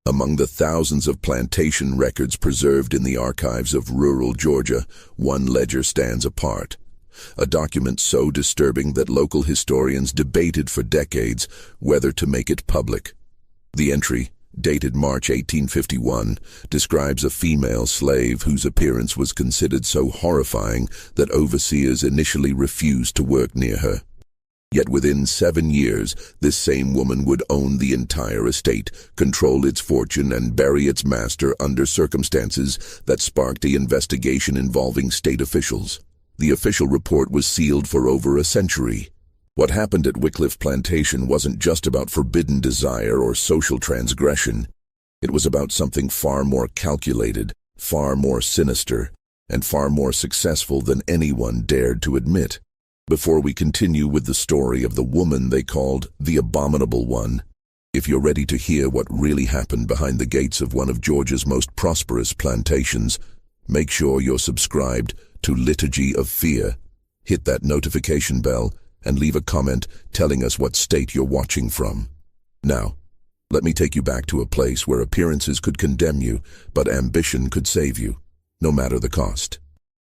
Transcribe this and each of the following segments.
Among the thousands of plantation records preserved in the archives of rural Georgia, one ledger stands apart. A document so disturbing that local historians debated for decades whether to make it public. The entry, dated March 1851, describes a female slave whose appearance was considered so horrifying that overseers initially refused to work near her. Yet within 7 years, this same woman would own the entire estate, control its fortune, and bury its master under circumstances that sparked an investigation involving state officials. The official report was sealed for over a century. What happened at Wycliffe Plantation wasn't just about forbidden desire or social transgression. It was about something far more calculated, far more sinister, and far more successful than anyone dared to admit. Before we continue with the story of the woman they called the Abominable One, if you're ready to hear what really happened behind the gates of one of Georgia's most prosperous plantations, make sure you're subscribed to Liturgy of Fear. Hit that notification bell and leave a comment telling us what state you're watching from. Now, let me take you back to a place where appearances could condemn you, but ambition could save you, no matter the cost.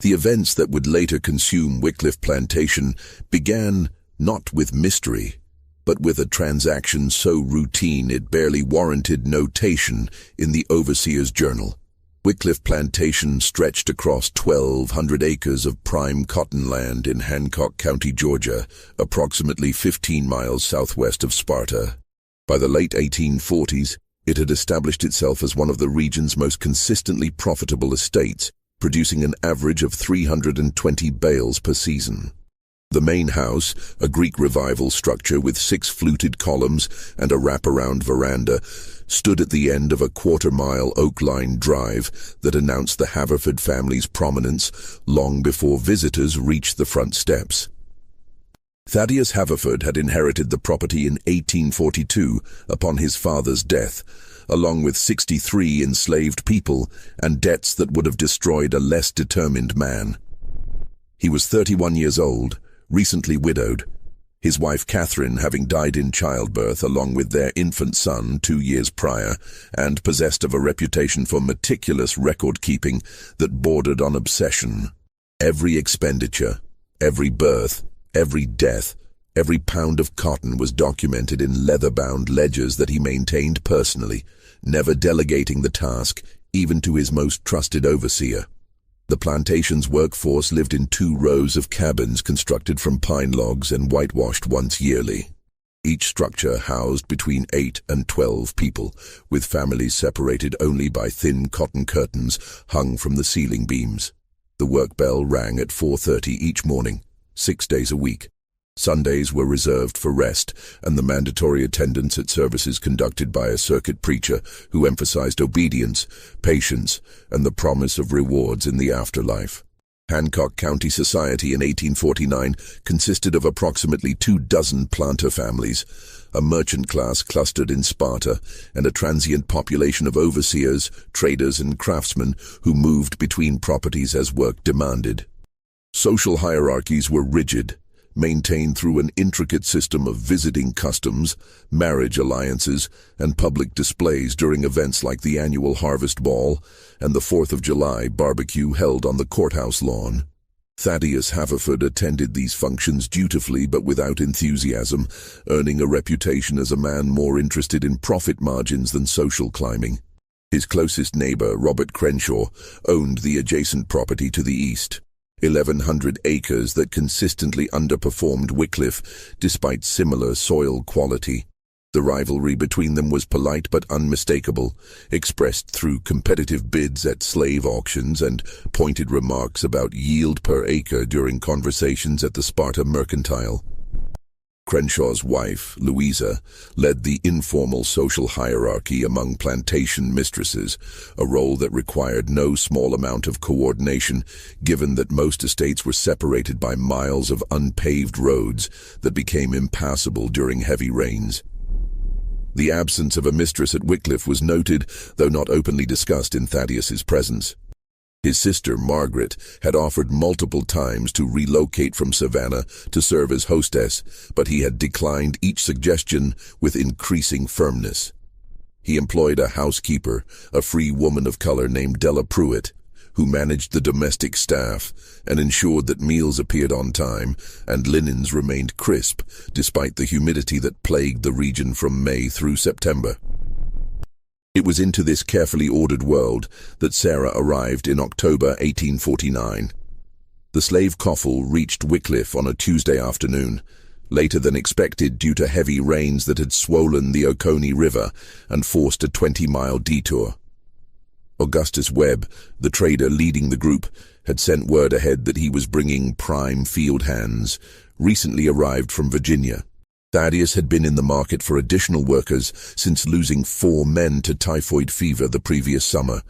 The events that would later consume Wycliffe Plantation began not with mystery, but with a transaction so routine it barely warranted notation in the overseer's journal. Wycliffe Plantation stretched across 1,200 acres of prime cotton land in Hancock County, Georgia, approximately 15 miles southwest of Sparta. By the late 1840s, it had established itself as one of the region's most consistently profitable estates, producing an average of 320 bales per season. The main house, a Greek Revival structure with 6 fluted columns and a wraparound veranda, stood at the end of a quarter-mile oak-lined drive that announced the Haverford family's prominence long before visitors reached the front steps. Thaddeus Haverford had inherited the property in 1842 upon his father's death, along with 63 enslaved people and debts that would have destroyed a less determined man. He was 31 years old, recently widowed, his wife Catherine having died in childbirth along with their infant son 2 years prior, and possessed of a reputation for meticulous record-keeping that bordered on obsession. Every expenditure, every birth, every death, every pound of cotton was documented in leather-bound ledgers that he maintained personally, never delegating the task even to his most trusted overseer. The plantation's workforce lived in 2 rows of cabins constructed from pine logs and whitewashed once yearly. Each structure housed between 8 and 12 people, with families separated only by thin cotton curtains hung from the ceiling beams. The work bell rang at 4:30 each morning, 6 days a week. Sundays were reserved for rest and the mandatory attendance at services conducted by a circuit preacher who emphasized obedience, patience, and the promise of rewards in the afterlife. Hancock County society in 1849 consisted of approximately 24 planter families, a merchant class clustered in Sparta, and a transient population of overseers, traders, and craftsmen who moved between properties as work demanded. Social hierarchies were rigid, maintained through an intricate system of visiting customs, marriage alliances, and public displays during events like the annual Harvest Ball and the 4th of July barbecue held on the courthouse lawn. Thaddeus Haverford attended these functions dutifully but without enthusiasm, earning a reputation as a man more interested in profit margins than social climbing. His closest neighbor, Robert Crenshaw, owned the adjacent property to the east. 1,100 acres that consistently underperformed Wycliffe despite similar soil quality. The rivalry between them was polite but unmistakable, expressed through competitive bids at slave auctions and pointed remarks about yield per acre during conversations at the Sparta Mercantile. Crenshaw's wife, Louisa, led the informal social hierarchy among plantation mistresses, a role that required no small amount of coordination, given that most estates were separated by miles of unpaved roads that became impassable during heavy rains. The absence of a mistress at Wycliffe was noted, though not openly discussed in Thaddeus's presence. His sister, Margaret, had offered multiple times to relocate from Savannah to serve as hostess, but he had declined each suggestion with increasing firmness. He employed a housekeeper, a free woman of color named Della Pruitt, who managed the domestic staff and ensured that meals appeared on time and linens remained crisp despite the humidity that plagued the region from May through September. It was into this carefully ordered world that Sarah arrived in October 1849. The slave coffle reached Wycliffe on a Tuesday afternoon, later than expected due to heavy rains that had swollen the Oconee River and forced a 20-mile detour. Augustus Webb, the trader leading the group, had sent word ahead that he was bringing prime field hands, recently arrived from Virginia. Thaddeus had been in the market for additional workers since losing 4 men to typhoid fever the previous summer,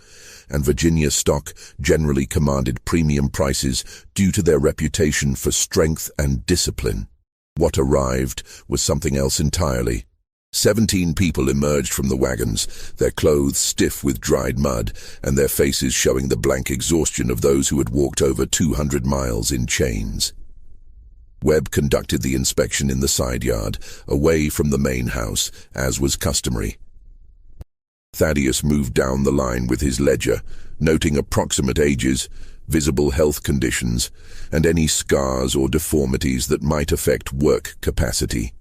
and Virginia stock generally commanded premium prices due to their reputation for strength and discipline. What arrived was something else entirely. 17 people emerged from the wagons, their clothes stiff with dried mud, and their faces showing the blank exhaustion of those who had walked over 200 miles in chains. Webb conducted the inspection in the side yard, away from the main house, as was customary. Thaddeus moved down the line with his ledger, noting approximate ages, visible health conditions, and any scars or deformities that might affect work capacity.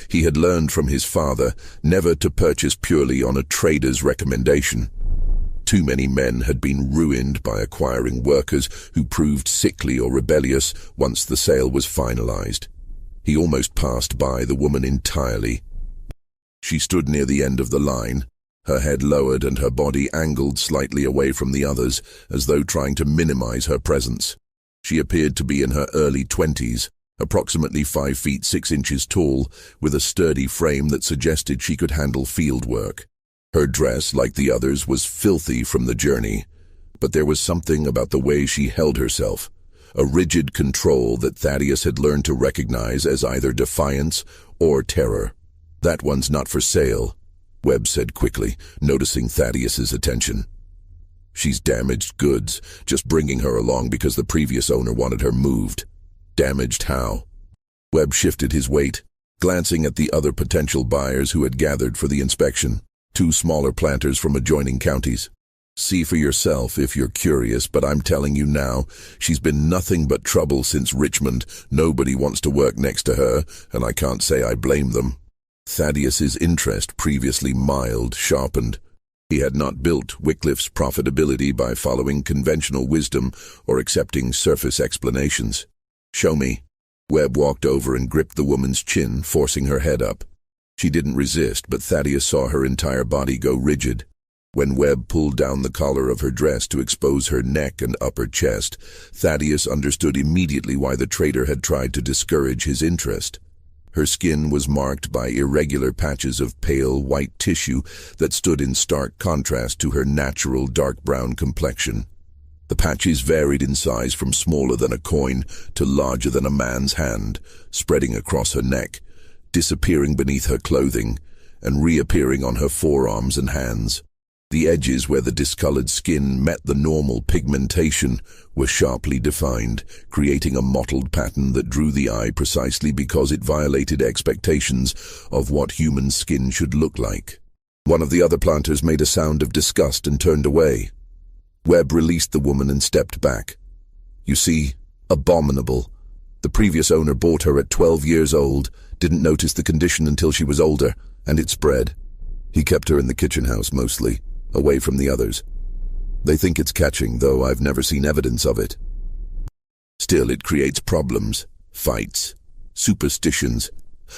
He had learned from his father never to purchase purely on a trader's recommendation. Too many men had been ruined by acquiring workers who proved sickly or rebellious once the sale was finalized. He almost passed by the woman entirely. She stood near the end of the line, her head lowered and her body angled slightly away from the others, as though trying to minimize her presence. She appeared to be in her early 20s, approximately 5 feet 6 inches tall, with a sturdy frame that suggested she could handle field work. Her dress, like the others, was filthy from the journey, but there was something about the way she held herself, a rigid control that Thaddeus had learned to recognize as either defiance or terror. "That one's not for sale," Webb said quickly, noticing Thaddeus's attention. "She's damaged goods, just bringing her along because the previous owner wanted her moved." "Damaged how?" Webb shifted his weight, glancing at the other potential buyers who had gathered for the inspection, 2 smaller planters from adjoining counties. "See for yourself if you're curious, but I'm telling you now, she's been nothing but trouble since Richmond. Nobody wants to work next to her, and I can't say I blame them." Thaddeus's interest, previously mild, sharpened. He had not built Wycliffe's profitability by following conventional wisdom or accepting surface explanations. "Show me." Webb walked over and gripped the woman's chin, forcing her head up. She didn't resist, but Thaddeus saw her entire body go rigid. When Webb pulled down the collar of her dress to expose her neck and upper chest, Thaddeus understood immediately why the trader had tried to discourage his interest. Her skin was marked by irregular patches of pale white tissue that stood in stark contrast to her natural dark brown complexion. The patches varied in size from smaller than a coin to larger than a man's hand, spreading across her neck, disappearing beneath her clothing, and reappearing on her forearms and hands. The edges where the discolored skin met the normal pigmentation were sharply defined, creating a mottled pattern that drew the eye precisely because it violated expectations of what human skin should look like. One of the other planters made a sound of disgust and turned away. Webb released the woman and stepped back. "You see, Abominable. The previous owner bought her at 12 years old, didn't notice the condition until she was older, and it spread. He kept her in the kitchen house mostly, away from the others. They think it's catching, though I've never seen evidence of it. Still, it creates problems, fights, superstitions.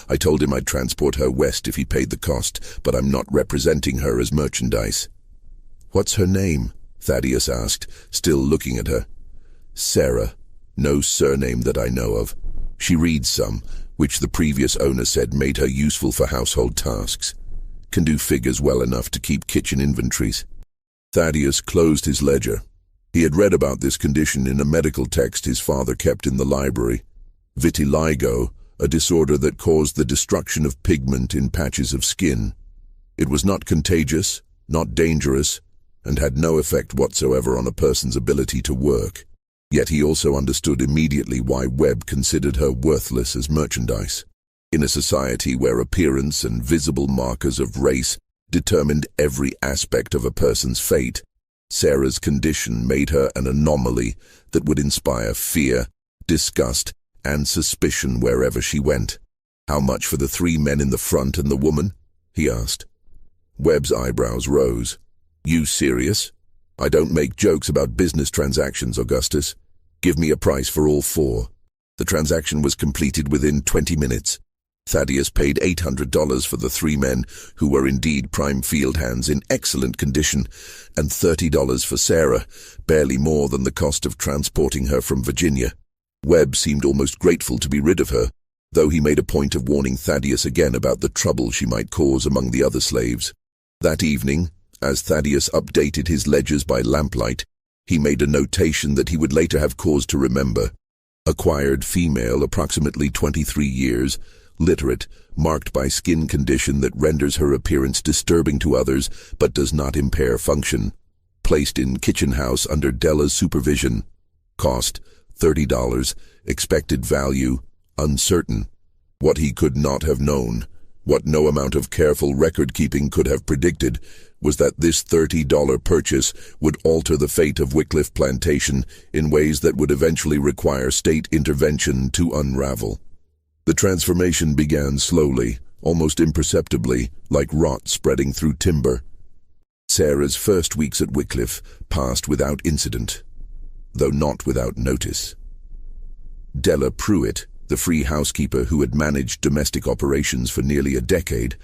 I told him I'd transport her west if he paid the cost, but I'm not representing her as merchandise." "What's her name?" Thaddeus asked, still looking at her. "Sarah. No surname that I know of. She reads some, which the previous owner said made her useful for household tasks. Can do figures well enough to keep kitchen inventories." Thaddeus closed his ledger. He had read about this condition in a medical text his father kept in the library. Vitiligo, a disorder that caused the destruction of pigment in patches of skin. It was not contagious, not dangerous, and had no effect whatsoever on a person's ability to work. Yet he also understood immediately why Webb considered her worthless as merchandise. In a society where appearance and visible markers of race determined every aspect of a person's fate. Sarah's condition made her an anomaly that would inspire fear, disgust, and suspicion wherever she went. "How much for the 3 men in the front and the woman?" he asked. Webb's eyebrows rose. "You serious? I don't make jokes about business transactions, Augustus. Give me a price for all 4. The transaction was completed within 20 minutes. Thaddeus paid $800 for the 3 men, who were indeed prime field hands in excellent condition, and $30 for Sarah, barely more than the cost of transporting her from Virginia. Webb seemed almost grateful to be rid of her, though he made a point of warning Thaddeus again about the trouble she might cause among the other slaves. That evening, as Thaddeus updated his ledgers by lamplight, he made a notation that he would later have cause to remember. Acquired female, approximately 23 years, literate, marked by skin condition that renders her appearance disturbing to others but does not impair function. Placed in kitchen house under Della's supervision. Cost, $30. Expected value, uncertain. What he could not have known, what no amount of careful record-keeping could have predicted, was that this $30 purchase would alter the fate of Wycliffe Plantation in ways that would eventually require state intervention to unravel. The transformation began slowly, almost imperceptibly, like rot spreading through timber. Sarah's first weeks at Wycliffe passed without incident, though not without notice. Della Pruitt, the free housekeeper who had managed domestic operations for nearly a decade,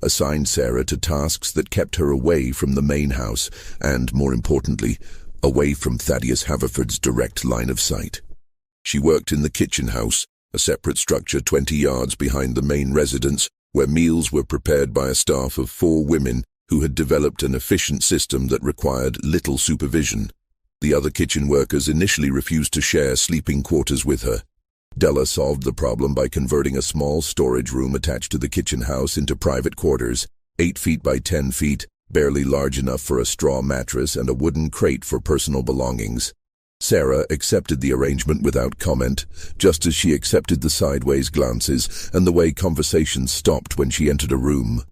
assigned Sarah to tasks that kept her away from the main house and, more importantly, away from Thaddeus Haverford's direct line of sight. She worked in the kitchen house, a separate structure 20 yards behind the main residence, where meals were prepared by a staff of 4 women who had developed an efficient system that required little supervision. The other kitchen workers initially refused to share sleeping quarters with her. Della solved the problem by converting a small storage room attached to the kitchen house into private quarters, 8 feet by 10 feet, barely large enough for a straw mattress and a wooden crate for personal belongings. Sarah accepted the arrangement without comment, just as she accepted the sideways glances and the way conversations stopped when she entered a room.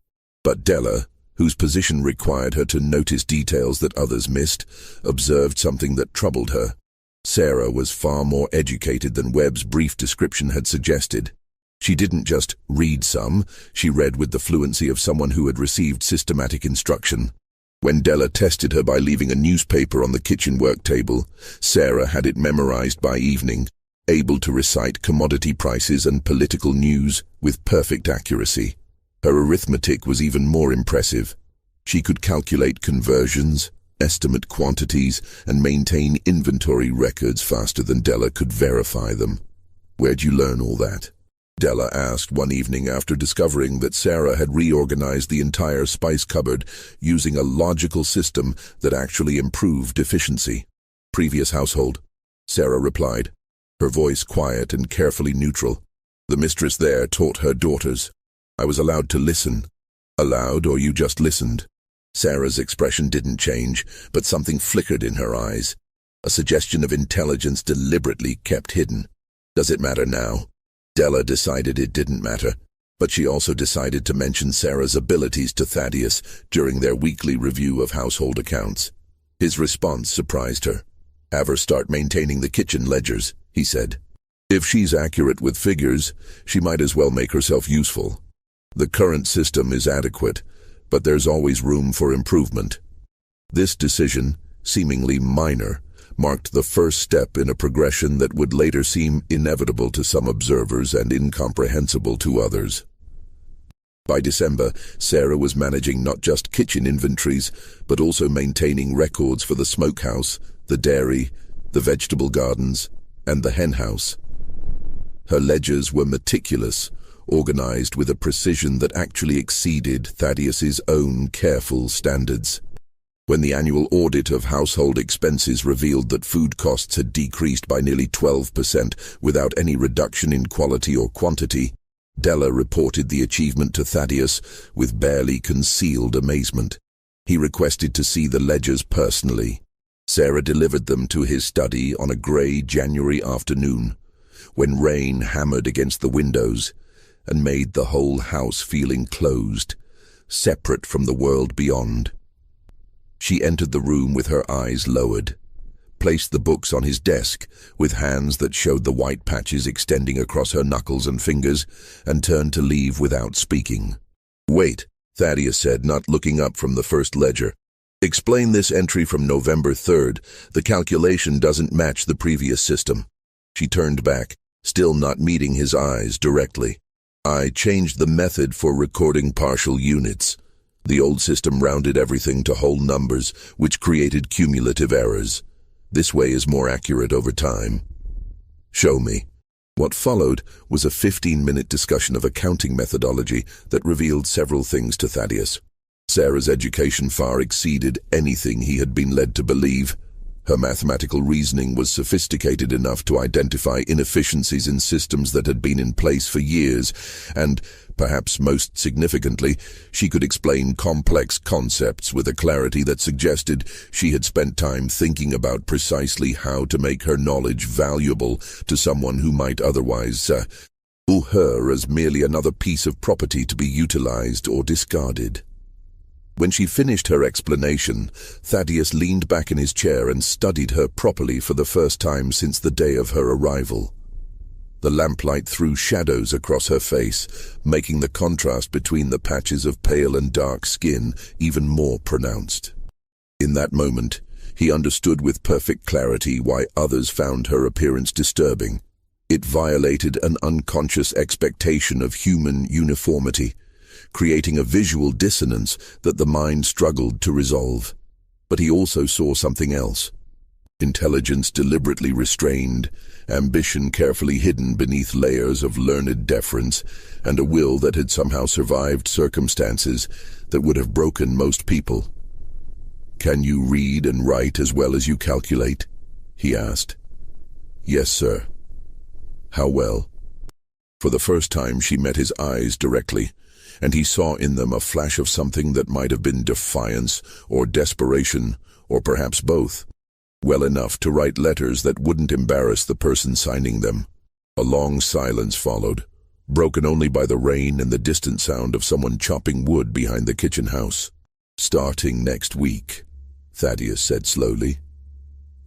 But Della, whose position required her to notice details that others missed, observed something that troubled her. Sarah was far more educated than Webb's brief description had suggested. She didn't just read some, she read with the fluency of someone who had received systematic instruction. When Della tested her by leaving a newspaper on the kitchen work table, Sarah had it memorized by evening, able to recite commodity prices and political news with perfect accuracy. Her arithmetic was even more impressive. She could calculate conversions, estimate quantities, and maintain inventory records faster than Della could verify them. "Where'd you learn all that?" Della asked one evening after discovering that Sarah had reorganized the entire spice cupboard using a logical system that actually improved efficiency. "Previous household," Sarah replied, her voice quiet and carefully neutral. "The mistress there taught her daughters. I was allowed to listen." "Allowed, or you just listened?" Sarah's expression didn't change, but something flickered in her eyes. A suggestion of intelligence deliberately kept hidden. "Does it matter now?" Della decided it didn't matter, but she also decided to mention Sarah's abilities to Thaddeus during their weekly review of household accounts. His response surprised her. "Have her start maintaining the kitchen ledgers," he said. "If she's accurate with figures, she might as well make herself useful. The current system is adequate, but there's always room for improvement." This decision, seemingly minor, marked the first step in a progression that would later seem inevitable to some observers and incomprehensible to others. By December, Sarah was managing not just kitchen inventories, but also maintaining records for the smokehouse, the dairy, the vegetable gardens, and the henhouse. Her ledgers were meticulous, organized with a precision that actually exceeded Thaddeus's own careful standards. When the annual audit of household expenses revealed that food costs had decreased by nearly 12% without any reduction in quality or quantity, Della reported the achievement to Thaddeus with barely concealed amazement. He requested to see the ledgers personally. Sarah delivered them to his study on a gray January afternoon, when rain hammered against the windows and made the whole house feel enclosed, separate from the world beyond. She entered the room with her eyes lowered, placed the books on his desk with hands that showed the white patches extending across her knuckles and fingers, and turned to leave without speaking. "Wait," Thaddeus said, not looking up from the first ledger. "Explain this entry from November 3rd. The calculation doesn't match the previous system." She turned back, still not meeting his eyes directly. "I changed the method for recording partial units. The old system rounded everything to whole numbers, which created cumulative errors. This way is more accurate over time." "Show me." What followed was a 15-minute discussion of accounting methodology that revealed several things to Thaddeus. Sarah's education far exceeded anything he had been led to believe. Her mathematical reasoning was sophisticated enough to identify inefficiencies in systems that had been in place for years, and, perhaps most significantly, she could explain complex concepts with a clarity that suggested she had spent time thinking about precisely how to make her knowledge valuable to someone who might otherwise view her as merely another piece of property to be utilized or discarded. When she finished her explanation, Thaddeus leaned back in his chair and studied her properly for the first time since the day of her arrival. The lamplight threw shadows across her face, making the contrast between the patches of pale and dark skin even more pronounced. In that moment, he understood with perfect clarity why others found her appearance disturbing. It violated an unconscious expectation of human uniformity, creating a visual dissonance that the mind struggled to resolve. But he also saw something else. Intelligence deliberately restrained, ambition carefully hidden beneath layers of learned deference, and a will that had somehow survived circumstances that would have broken most people. "Can you read and write as well as you calculate?" he asked. "Yes, sir." "How well?" For the first time she met his eyes directly, and he saw in them a flash of something that might have been defiance or desperation, or perhaps both. Well enough to write letters that wouldn't embarrass the person signing them. A long silence followed, broken only by the rain and the distant sound of someone chopping wood behind the kitchen house. "Starting next week," Thaddeus said slowly,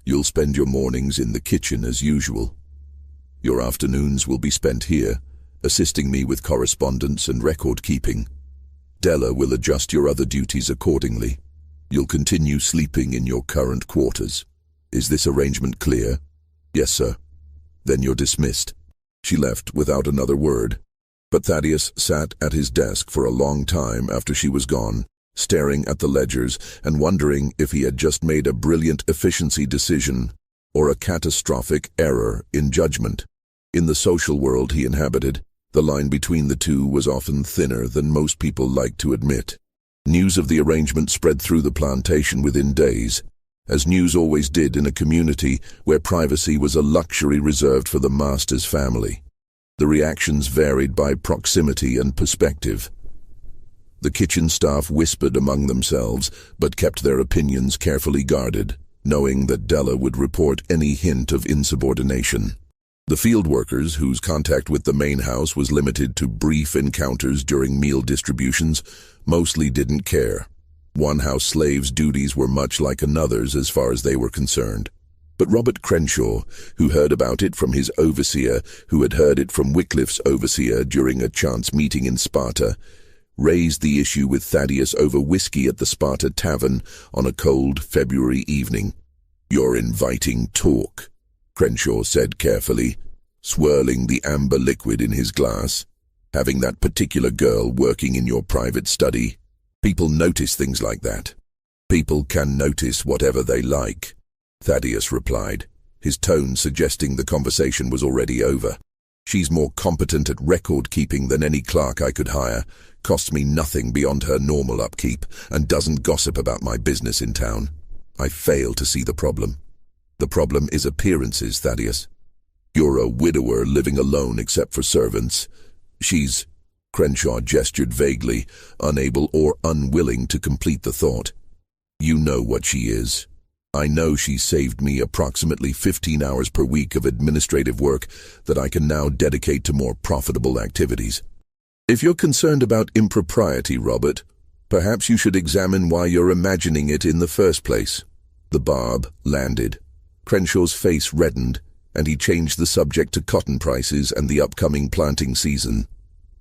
"you'll spend your mornings in the kitchen as usual. Your afternoons will be spent here, assisting me with correspondence and record-keeping. Della will adjust your other duties accordingly. You'll continue sleeping in your current quarters. Is this arrangement clear?" "Yes, sir." "Then you're dismissed." She left without another word, but Thaddeus sat at his desk for a long time after she was gone, staring at the ledgers and wondering if he had just made a brilliant efficiency decision or a catastrophic error in judgment. In the social world he inhabited, the line between the two was often thinner than most people liked to admit. News of the arrangement spread through the plantation within days, as news always did in a community where privacy was a luxury reserved for the master's family. The reactions varied by proximity and perspective. The kitchen staff whispered among themselves, but kept their opinions carefully guarded, knowing that Della would report any hint of insubordination. The field workers, whose contact with the main house was limited to brief encounters during meal distributions, mostly didn't care. One house slave's duties were much like another's as far as they were concerned. But Robert Crenshaw, who heard about it from his overseer, who had heard it from Wycliffe's overseer during a chance meeting in Sparta, raised the issue with Thaddeus over whiskey at the Sparta Tavern on a cold February evening. "You're inviting talk," Crenshaw said carefully, swirling the amber liquid in his glass. "Having that particular girl working in your private study. People notice things like that." "People can notice whatever they like," Thaddeus replied, his tone suggesting the conversation was already over. "She's more competent at record-keeping than any clerk I could hire, costs me nothing beyond her normal upkeep, and doesn't gossip about my business in town. I fail to see the problem." "The problem is appearances, Thaddeus. You're a widower living alone except for servants. She's—" Crenshaw gestured vaguely, unable or unwilling to complete the thought. "You know what she is. I know she saved me approximately 15 hours per week of administrative work that I can now dedicate to more profitable activities. If you're concerned about impropriety, Robert, Perhaps you should examine why you're imagining it in the first place. The barb landed. Crenshaw's face reddened, and he changed the subject to cotton prices and the upcoming planting season.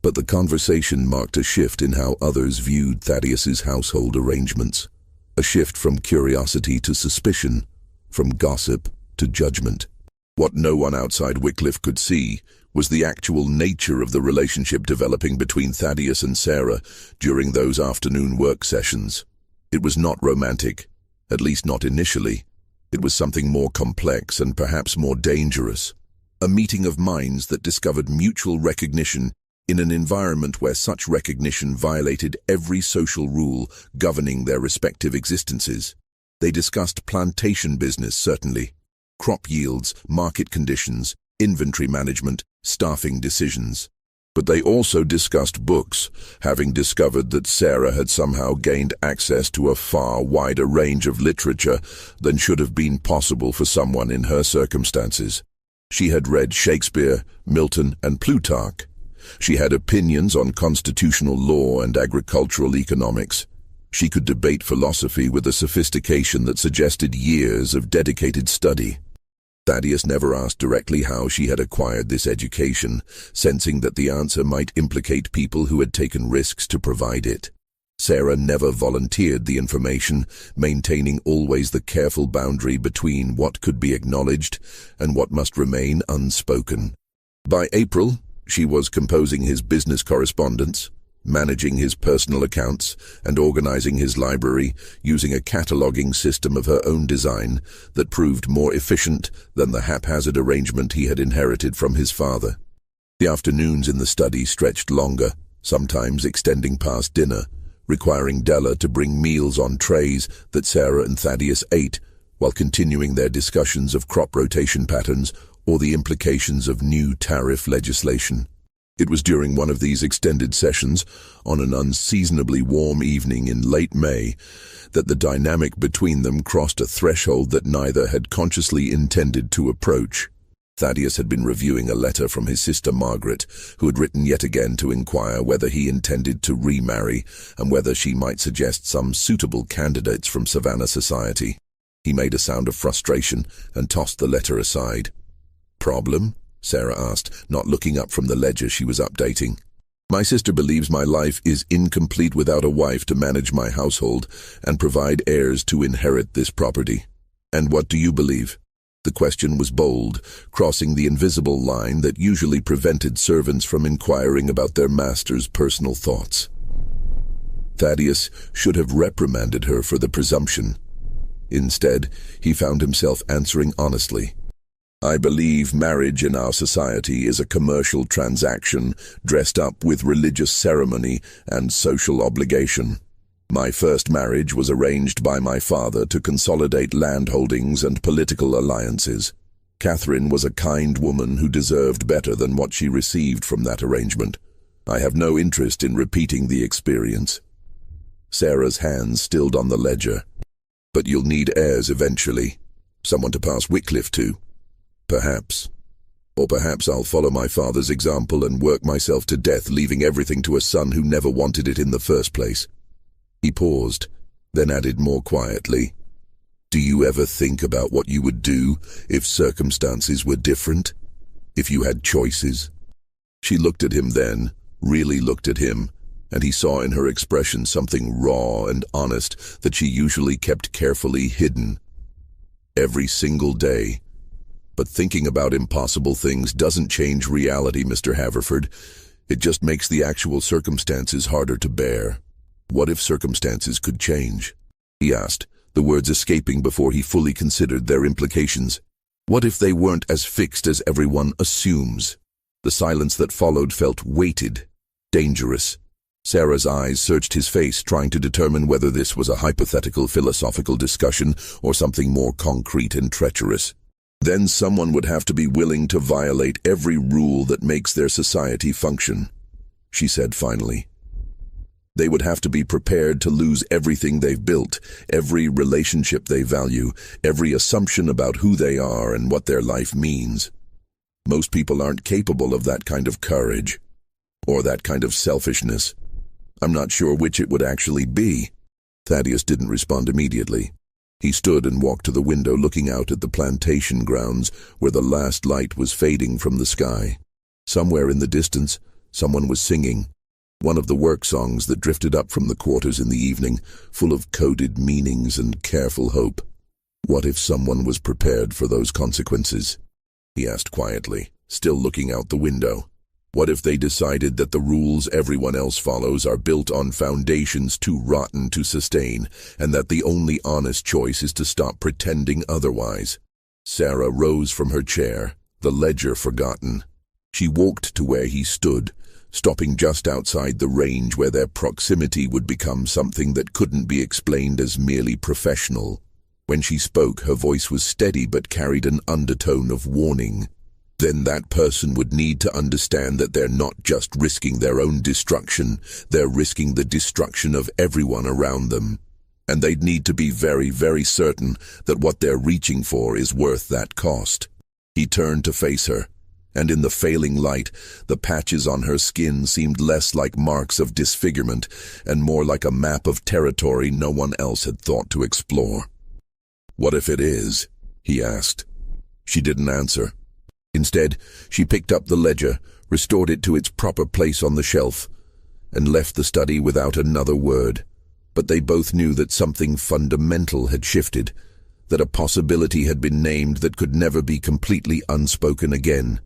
But the conversation marked a shift in how others viewed Thaddeus's household arrangements. A shift from curiosity to suspicion, from gossip to judgment. What no one outside Wycliffe could see was the actual nature of the relationship developing between Thaddeus and Sarah during those afternoon work sessions. It was not romantic, at least not initially. It was something more complex and perhaps more dangerous. A meeting of minds that discovered mutual recognition in an environment where such recognition violated every social rule governing their respective existences. They discussed plantation business, certainly. Crop yields, market conditions, inventory management, staffing decisions. But they also discussed books, having discovered that Sarah had somehow gained access to a far wider range of literature than should have been possible for someone in her circumstances. She had read Shakespeare, Milton, and Plutarch. She had opinions on constitutional law and agricultural economics. She could debate philosophy with a sophistication that suggested years of dedicated study. Thaddeus never asked directly how she had acquired this education, sensing that the answer might implicate people who had taken risks to provide it. Sarah never volunteered the information, maintaining always the careful boundary between what could be acknowledged and what must remain unspoken. By April, she was composing his business correspondence, managing his personal accounts, and organizing his library using a cataloging system of her own design that proved more efficient than the haphazard arrangement he had inherited from his father. The afternoons in the study stretched longer, sometimes extending past dinner, requiring Della to bring meals on trays that Sarah and Thaddeus ate while continuing their discussions of crop rotation patterns or the implications of new tariff legislation. It was during one of these extended sessions, on an unseasonably warm evening in late May, that the dynamic between them crossed a threshold that neither had consciously intended to approach. Thaddeus had been reviewing a letter from his sister Margaret, who had written yet again to inquire whether he intended to remarry and whether she might suggest some suitable candidates from Savannah society. He made a sound of frustration and tossed the letter aside. "Problem?" Sarah asked, not looking up from the ledger she was updating. "My sister believes my life is incomplete without a wife to manage my household and provide heirs to inherit this property. And what do you believe?" The question was bold, crossing the invisible line that usually prevented servants from inquiring about their master's personal thoughts. Thaddeus should have reprimanded her for the presumption. Instead, he found himself answering honestly. "I believe marriage in our society is a commercial transaction dressed up with religious ceremony and social obligation. My first marriage was arranged by my father to consolidate land holdings and political alliances. Catherine was a kind woman who deserved better than what she received from that arrangement. I have no interest in repeating the experience." Sarah's hands stilled on the ledger. "But you'll need heirs eventually. Someone to pass Wycliffe to. Perhaps. Or perhaps I'll follow my father's example and work myself to death, leaving everything to a son who never wanted it in the first place." He paused, then added more quietly, "Do you ever think about what you would do if circumstances were different? If you had choices?" She looked at him then, really looked at him, and he saw in her expression something raw and honest that she usually kept carefully hidden. "Every single day. But thinking about impossible things doesn't change reality, Mr. Haverford. It just makes the actual circumstances harder to bear." "What if circumstances could change?" he asked, the words escaping before he fully considered their implications. "What if they weren't as fixed as everyone assumes?" The silence that followed felt weighted, dangerous. Sarah's eyes searched his face, trying to determine whether this was a hypothetical philosophical discussion or something more concrete and treacherous. "Then someone would have to be willing to violate every rule that makes their society function," she said finally. "They would have to be prepared to lose everything they've built, every relationship they value, every assumption about who they are and what their life means. Most people aren't capable of that kind of courage, or that kind of selfishness. I'm not sure which it would actually be." Thaddeus didn't respond immediately. He stood and walked to the window, looking out at the plantation grounds where the last light was fading from the sky. Somewhere in the distance, someone was singing, one of the work songs that drifted up from the quarters in the evening, full of coded meanings and careful hope. What if someone was prepared for those consequences? He asked quietly, still looking out the window. What if they decided that the rules everyone else follows are built on foundations too rotten to sustain, and that the only honest choice is to stop pretending otherwise? Sarah rose from her chair, the ledger forgotten. She walked to where he stood, stopping just outside the range where their proximity would become something that couldn't be explained as merely professional. When she spoke, her voice was steady but carried an undertone of warning. Then that person would need to understand that they're not just risking their own destruction, they're risking the destruction of everyone around them. And they'd need to be very, very certain that what they're reaching for is worth that cost. He turned to face her, and in the failing light, the patches on her skin seemed less like marks of disfigurement and more like a map of territory no one else had thought to explore. "What if it is?" he asked. She didn't answer. Instead, she picked up the ledger, restored it to its proper place on the shelf, and left the study without another word. But they both knew that something fundamental had shifted, that a possibility had been named that could never be completely unspoken again.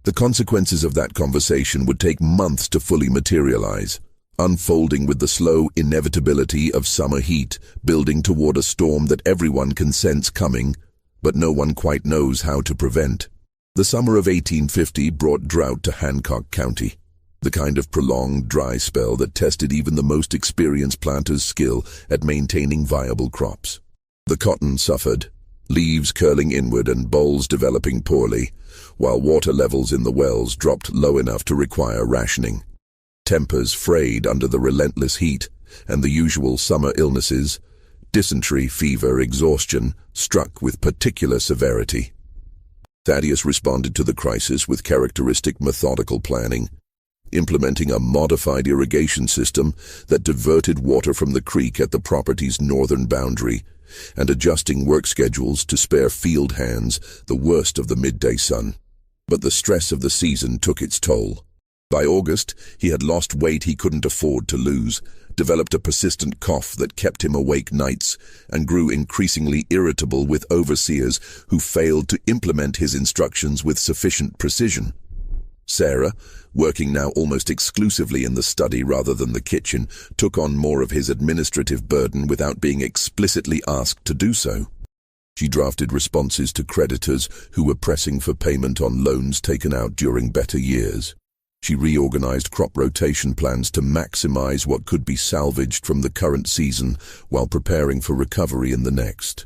The consequences of that conversation would take months to fully materialize, unfolding with the slow inevitability of summer heat, building toward a storm that everyone can sense coming, but no one quite knows how to prevent. The summer of 1850 brought drought to Hancock County, the kind of prolonged dry spell that tested even the most experienced planters' skill at maintaining viable crops. The cotton suffered, leaves curling inward and bolls developing poorly, while water levels in the wells dropped low enough to require rationing. Tempers frayed under the relentless heat, and the usual summer illnesses, dysentery, fever, exhaustion, struck with particular severity. Thaddeus responded to the crisis with characteristic methodical planning, implementing a modified irrigation system that diverted water from the creek at the property's northern boundary, and adjusting work schedules to spare field hands the worst of the midday sun. But the stress of the season took its toll. By August, he had lost weight he couldn't afford to lose, developed a persistent cough that kept him awake nights, and grew increasingly irritable with overseers who failed to implement his instructions with sufficient precision. Sarah, working now almost exclusively in the study rather than the kitchen, took on more of his administrative burden without being explicitly asked to do so. She drafted responses to creditors who were pressing for payment on loans taken out during better years. She reorganized crop rotation plans to maximize what could be salvaged from the current season while preparing for recovery in the next.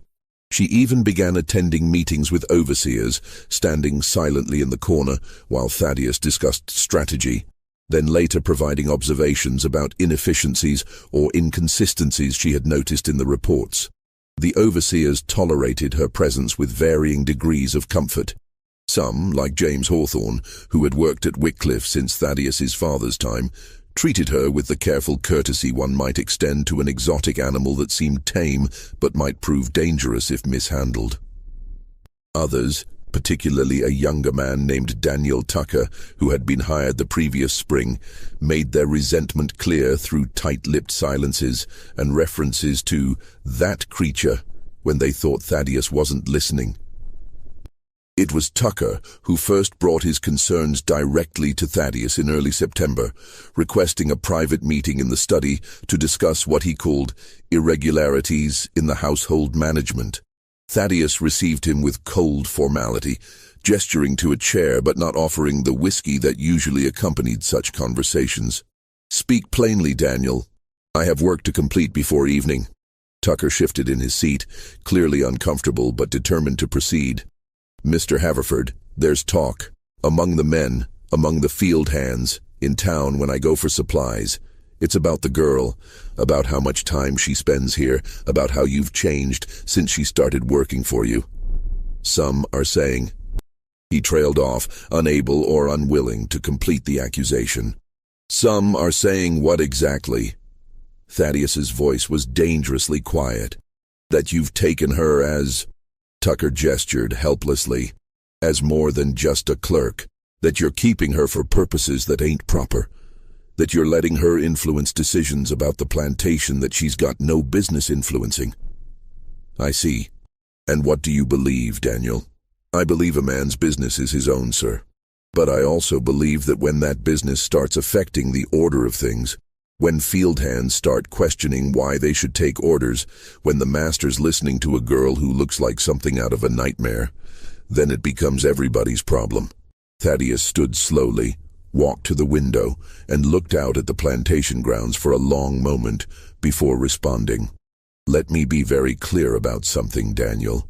She even began attending meetings with overseers, standing silently in the corner while Thaddeus discussed strategy, then later providing observations about inefficiencies or inconsistencies she had noticed in the reports. The overseers tolerated her presence with varying degrees of comfort. Some, like James Hawthorne, who had worked at Wycliffe since Thaddeus's father's time, treated her with the careful courtesy one might extend to an exotic animal that seemed tame but might prove dangerous if mishandled. Others, particularly a younger man named Daniel Tucker, who had been hired the previous spring, made their resentment clear through tight-lipped silences and references to that creature when they thought Thaddeus wasn't listening. It was Tucker who first brought his concerns directly to Thaddeus in early September, requesting a private meeting in the study to discuss what he called irregularities in the household management. Thaddeus received him with cold formality, gesturing to a chair but not offering the whiskey that usually accompanied such conversations. "Speak plainly, Daniel. I have work to complete before evening." Tucker shifted in his seat, clearly uncomfortable but determined to proceed. "Mr. Haverford, there's talk. Among the men, among the field hands, in town when I go for supplies. It's about the girl, about how much time she spends here, about how you've changed since she started working for you. Some are saying..." He trailed off, unable or unwilling to complete the accusation. Some are saying what exactly? Thaddeus's voice was dangerously quiet. That you've taken her as, Tucker gestured helplessly, as more than just a clerk. That you're keeping her for purposes that ain't proper. That you're letting her influence decisions about the plantation that she's got no business influencing. I see. And what do you believe, Daniel? I believe a man's business is his own, sir. But I also believe that when that business starts affecting the order of things, when field hands start questioning why they should take orders, when the master's listening to a girl who looks like something out of a nightmare, then it becomes everybody's problem. Thaddeus stood slowly, walked to the window, and looked out at the plantation grounds for a long moment before responding. Let me be very clear about something, Daniel.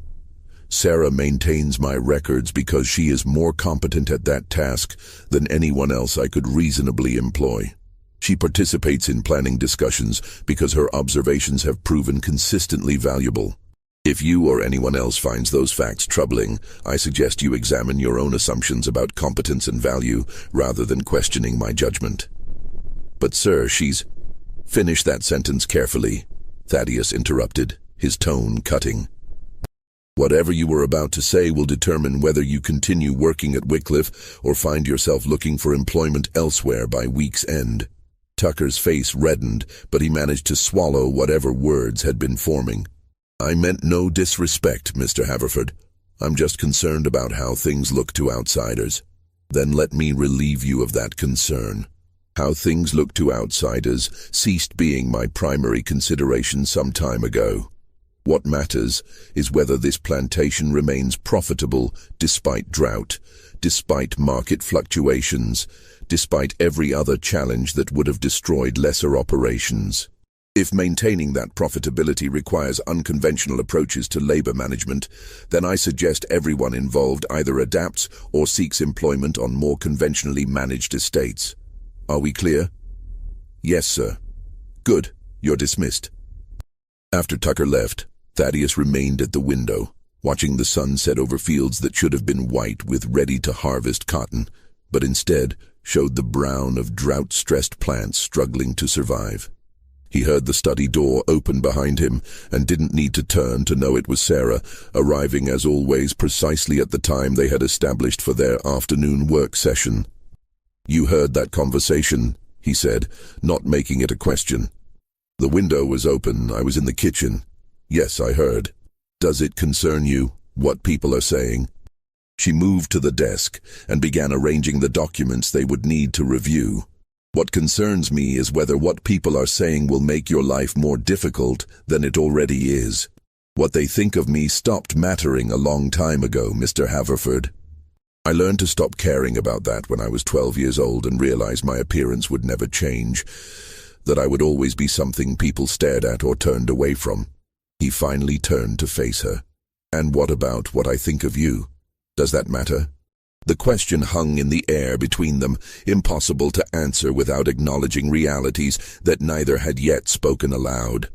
Sarah maintains my records because she is more competent at that task than anyone else I could reasonably employ. She participates in planning discussions because her observations have proven consistently valuable. If you or anyone else finds those facts troubling, I suggest you examine your own assumptions about competence and value rather than questioning my judgment. But sir, she's... Finish that sentence carefully, Thaddeus interrupted, his tone cutting. Whatever you were about to say will determine whether you continue working at Wycliffe or find yourself looking for employment elsewhere by week's end. Tucker's face reddened, but he managed to swallow whatever words had been forming. I meant no disrespect, Mr. Haverford. I'm just concerned about how things look to outsiders. Then let me relieve you of that concern. How things look to outsiders ceased being my primary consideration some time ago. What matters is whether this plantation remains profitable despite drought, despite market fluctuations, despite every other challenge that would have destroyed lesser operations. If maintaining that profitability requires unconventional approaches to labor management, then I suggest everyone involved either adapts or seeks employment on more conventionally managed estates. Are we clear? Yes, sir. Good. You're dismissed. After Tucker left, Thaddeus remained at the window, watching the sun set over fields that should have been white with ready-to-harvest cotton, but instead showed the brown of drought-stressed plants struggling to survive. He heard the study door open behind him and didn't need to turn to know it was Sarah, arriving as always precisely at the time they had established for their afternoon work session. You heard that conversation, he said, not making it a question. The window was open. I was in the kitchen. Yes, I heard. Does it concern you, what people are saying? She moved to the desk and began arranging the documents they would need to review. What concerns me is whether what people are saying will make your life more difficult than it already is. What they think of me stopped mattering a long time ago, Mr. Haverford. I learned to stop caring about that when I was 12 years old and realized my appearance would never change, that I would always be something people stared at or turned away from. He finally turned to face her. And what about what I think of you? Does that matter? The question hung in the air between them, impossible to answer without acknowledging realities that neither had yet spoken aloud.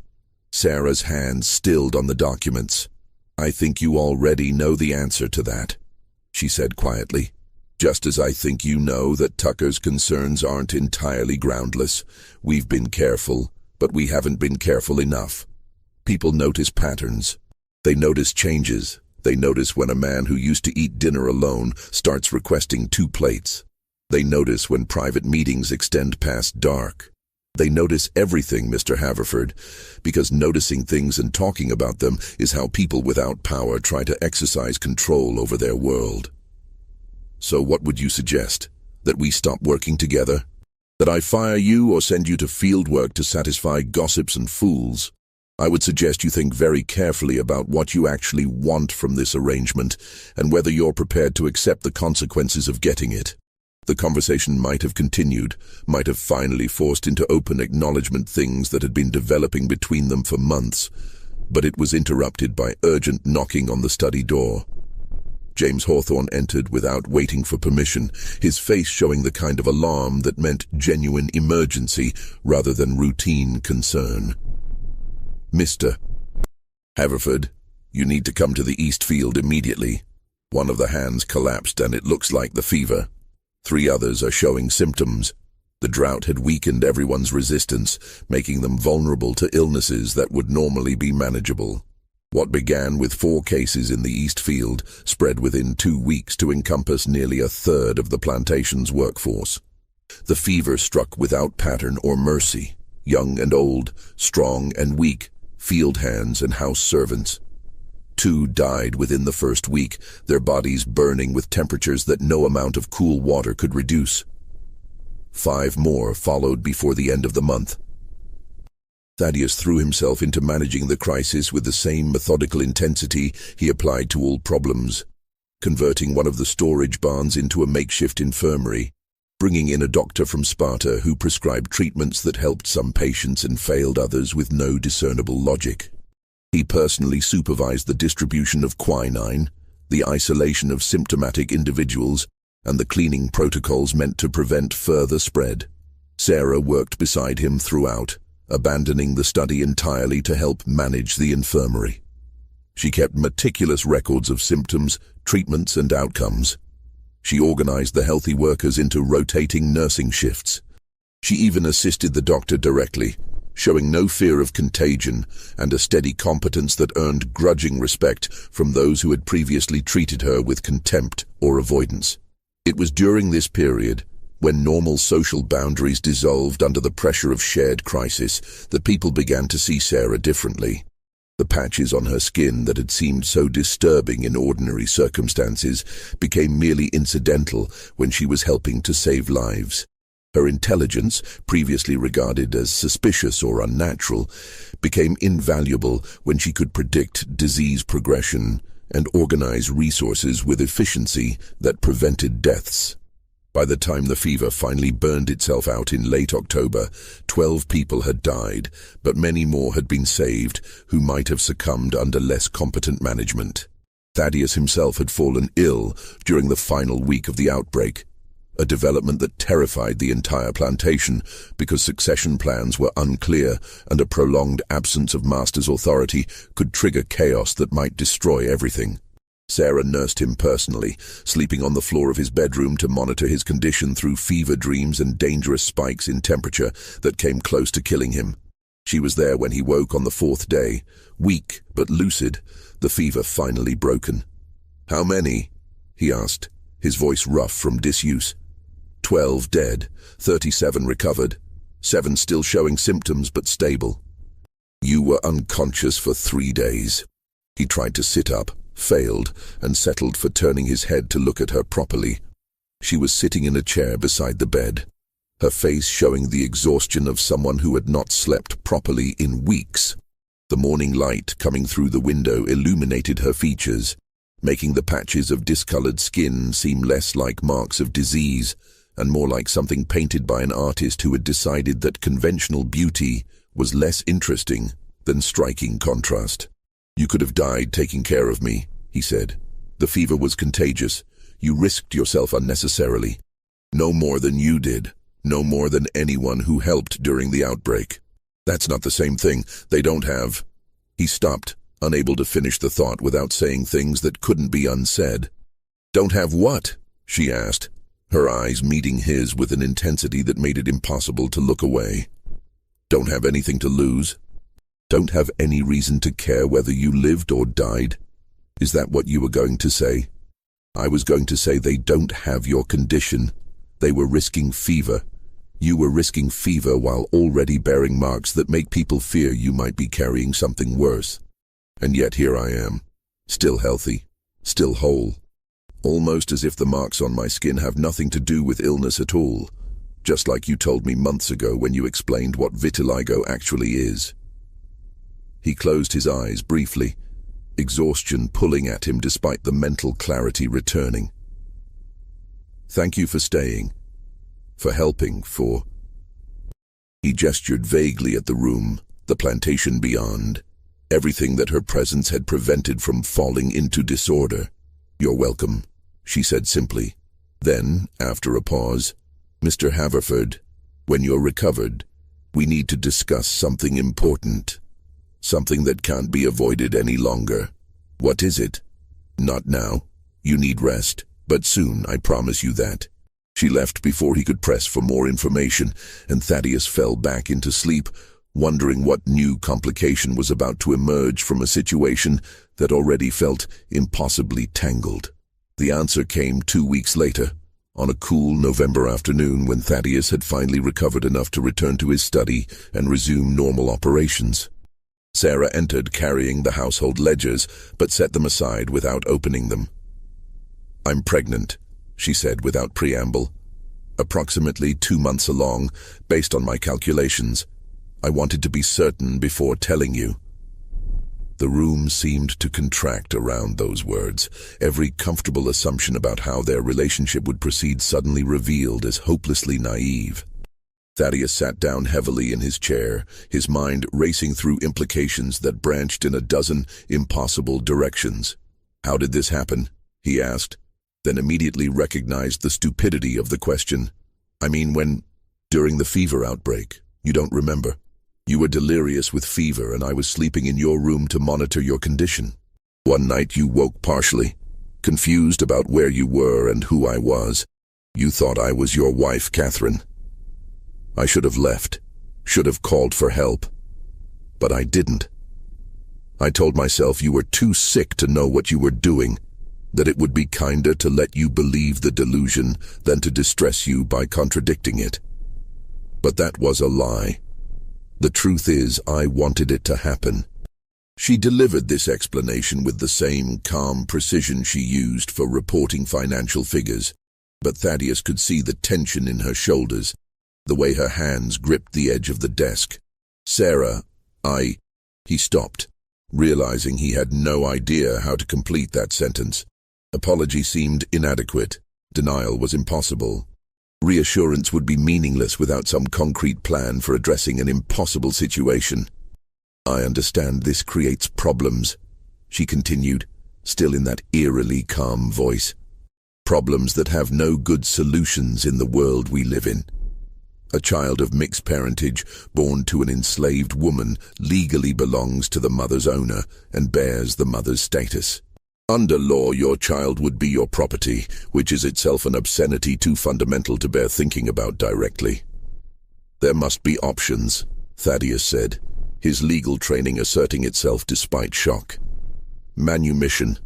Sarah's hand stilled on the documents. I think you already know the answer to that, she said quietly. Just as I think you know that Tucker's concerns aren't entirely groundless. We've been careful, but we haven't been careful enough. People notice patterns. They notice changes. They notice when a man who used to eat dinner alone starts requesting 2 plates. They notice when private meetings extend past dark. They notice everything, Mr. Haverford, because noticing things and talking about them is how people without power try to exercise control over their world. So what would you suggest? That we stop working together? That I fire you or send you to field work to satisfy gossips and fools? I would suggest you think very carefully about what you actually want from this arrangement and whether you're prepared to accept the consequences of getting it. The conversation might have continued, might have finally forced into open acknowledgement things that had been developing between them for months, but it was interrupted by urgent knocking on the study door. James Hawthorne entered without waiting for permission, his face showing the kind of alarm that meant genuine emergency rather than routine concern. Mr. Haverford, you need to come to the East Field immediately. One of the hands collapsed and it looks like the fever. 3 others are showing symptoms. The drought had weakened everyone's resistance, making them vulnerable to illnesses that would normally be manageable. What began with 4 cases in the East Field spread within 2 weeks to encompass nearly a third of the plantation's workforce. The fever struck without pattern or mercy. Young and old, strong and weak, field hands and house servants. 2 died within the first week, their bodies burning with temperatures that no amount of cool water could reduce. 5 more followed before the end of the month. Thaddeus threw himself into managing the crisis with the same methodical intensity he applied to all problems, converting one of the storage barns into a makeshift infirmary, bringing in a doctor from Sparta who prescribed treatments that helped some patients and failed others with no discernible logic. He personally supervised the distribution of quinine, the isolation of symptomatic individuals, and the cleaning protocols meant to prevent further spread. Sarah worked beside him throughout, abandoning the study entirely to help manage the infirmary. She kept meticulous records of symptoms, treatments, and outcomes. She organized the healthy workers into rotating nursing shifts. She even assisted the doctor directly, showing no fear of contagion and a steady competence that earned grudging respect from those who had previously treated her with contempt or avoidance. It was during this period, when normal social boundaries dissolved under the pressure of shared crisis, that people began to see Sarah differently. The patches on her skin that had seemed so disturbing in ordinary circumstances became merely incidental when she was helping to save lives. Her intelligence, previously regarded as suspicious or unnatural, became invaluable when she could predict disease progression and organize resources with efficiency that prevented deaths. By the time the fever finally burned itself out in late October, 12 people had died, but many more had been saved who might have succumbed under less competent management. Thaddeus himself had fallen ill during the final week of the outbreak, a development that terrified the entire plantation because succession plans were unclear and a prolonged absence of master's authority could trigger chaos that might destroy everything. Sarah nursed him personally, sleeping on the floor of his bedroom to monitor his condition through fever dreams and dangerous spikes in temperature that came close to killing him. She was there when he woke on the 4th day, weak but lucid, the fever finally broken. "How many?" he asked, his voice rough from disuse. 12 dead, 37 recovered, 7 still showing symptoms but stable. "You were unconscious for 3 days. He tried to sit up, failed, and settled for turning his head to look at her properly. She was sitting in a chair beside the bed, her face showing the exhaustion of someone who had not slept properly in weeks. The morning light coming through the window illuminated her features, making the patches of discolored skin seem less like marks of disease and more like something painted by an artist who had decided that conventional beauty was less interesting than striking contrast. "You could have died taking care of me," he said. "The fever was contagious. You risked yourself unnecessarily. No more than you did. No more than anyone who helped during the outbreak." "That's not the same thing. They don't have—" He stopped, unable to finish the thought without saying things that couldn't be unsaid. "Don't have what?" she asked, her eyes meeting his with an intensity that made it impossible to look away. "Don't have anything to lose? Don't have any reason to care whether you lived or died? Is that what you were going to say?" "I was going to say they don't have your condition. They were risking fever. You were risking fever while already bearing marks that make people fear you might be carrying something worse. And yet here I am, still healthy, still whole. Almost as if the marks on my skin have nothing to do with illness at all, just like you told me months ago when you explained what vitiligo actually is." He closed his eyes briefly, exhaustion pulling at him despite the mental clarity returning. "Thank you for staying, for helping, for—" He gestured vaguely at the room, the plantation beyond, everything that her presence had prevented from falling into disorder. "You're welcome," she said simply. Then, after a pause, "Mr. Haverford, when you're recovered, we need to discuss something important. Something that can't be avoided any longer." "What is it?" "Not now. You need rest, but soon, I promise you that." She left before he could press for more information, and Thaddeus fell back into sleep, wondering what new complication was about to emerge from a situation that already felt impossibly tangled. The answer came 2 weeks later, on a cool November afternoon when Thaddeus had finally recovered enough to return to his study and resume normal operations. Sarah entered carrying the household ledgers, but set them aside without opening them. "I'm pregnant," she said without preamble. "Approximately 2 months along, based on my calculations. I wanted to be certain before telling you." The room seemed to contract around those words, every comfortable assumption about how their relationship would proceed suddenly revealed as hopelessly naive. Thaddeus sat down heavily in his chair, his mind racing through implications that branched in a dozen impossible directions. "How did this happen?" he asked, then immediately recognized the stupidity of the question. "I mean, during the fever outbreak, you don't remember? You were delirious with fever, and I was sleeping in your room to monitor your condition. One night you woke partially, confused about where you were and who I was. You thought I was your wife, Catherine. I should have left, should have called for help. But I didn't. I told myself you were too sick to know what you were doing, that it would be kinder to let you believe the delusion than to distress you by contradicting it. But that was a lie. The truth is, I wanted it to happen." She delivered this explanation with the same calm precision she used for reporting financial figures, but Thaddeus could see the tension in her shoulders, the way her hands gripped the edge of the desk. "Sarah, He stopped, realizing he had no idea how to complete that sentence. Apology seemed inadequate. Denial was impossible. Reassurance would be meaningless without some concrete plan for addressing an impossible situation. "I understand this creates problems," she continued, still in that eerily calm voice. "Problems that have no good solutions in the world we live in. A child of mixed parentage, born to an enslaved woman, legally belongs to the mother's owner and bears the mother's status. Under law, your child would be your property, which is itself an obscenity too fundamental to bear thinking about directly." "There must be options," Thaddeus said, his legal training asserting itself despite shock. "Manumission.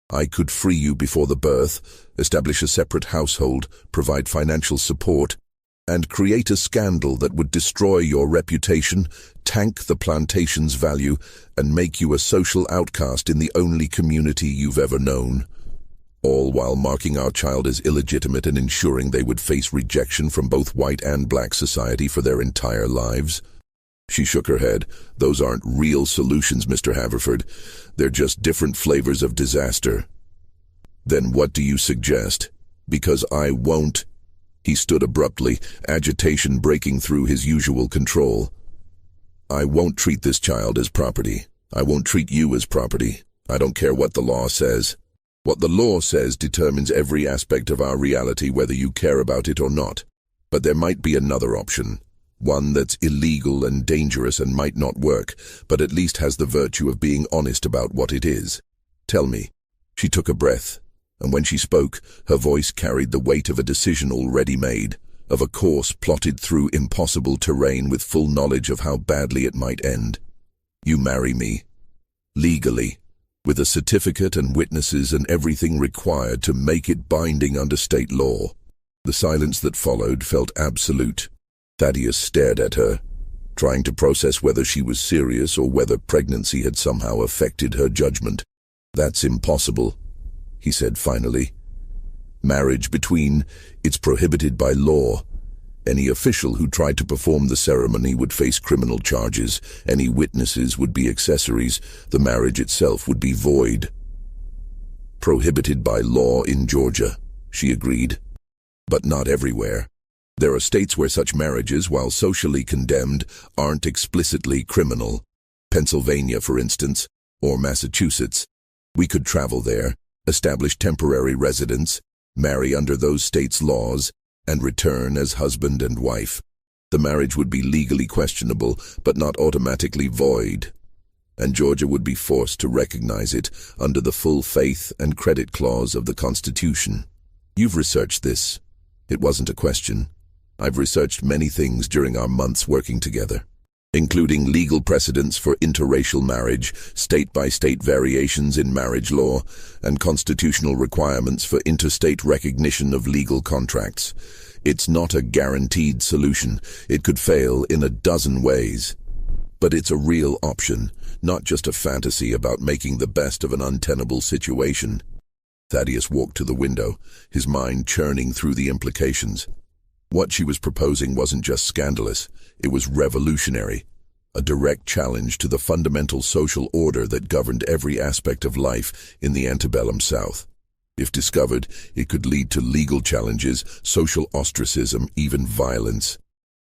I could free you before the birth, establish a separate household, provide financial support, and create a scandal that would destroy your reputation, tank the plantation's value, and make you a social outcast in the only community you've ever known. All while marking our child as illegitimate and ensuring they would face rejection from both white and black society for their entire lives." She shook her head. "Those aren't real solutions, Mr. Haverford. They're just different flavors of disaster." "Then what do you suggest? Because I won't—" He stood abruptly, agitation breaking through his usual control. "I won't treat this child as property. I won't treat you as property. I don't care what the law says. What the law says determines every aspect of our reality, whether you care about it or not. But there might be another option, one that's illegal and dangerous and might not work, but at least has the virtue of being honest about what it is. Tell me." She took a breath, and when she spoke, her voice carried the weight of a decision already made, of a course plotted through impossible terrain with full knowledge of how badly it might end. "You marry me. Legally, with a certificate and witnesses and everything required to make it binding under state law." The silence that followed felt absolute. Thaddeus stared at her, trying to process whether she was serious or whether pregnancy had somehow affected her judgment. "That's impossible," he said finally. It's prohibited by law. Any official who tried to perform the ceremony would face criminal charges. Any witnesses would be accessories. The marriage itself would be void." "Prohibited by law in Georgia," she agreed. "But not everywhere. There are states where such marriages, while socially condemned, aren't explicitly criminal. Pennsylvania, for instance, or Massachusetts. We could travel there, establish temporary residence, marry under those states' laws, and return as husband and wife. The marriage would be legally questionable, but not automatically void. And Georgia would be forced to recognize it under the full faith and credit clause of the Constitution. You've researched this. It wasn't a question. I've researched many things during our months working together, including legal precedents for interracial marriage, state-by-state variations in marriage law, and constitutional requirements for interstate recognition of legal contracts. It's not a guaranteed solution. It could fail in a dozen ways. But it's a real option, not just a fantasy about making the best of an untenable situation. Thaddeus walked to the window, his mind churning through the implications. What she was proposing wasn't just scandalous, it was revolutionary, a direct challenge to the fundamental social order that governed every aspect of life in the antebellum South. If discovered, it could lead to legal challenges, social ostracism, even violence.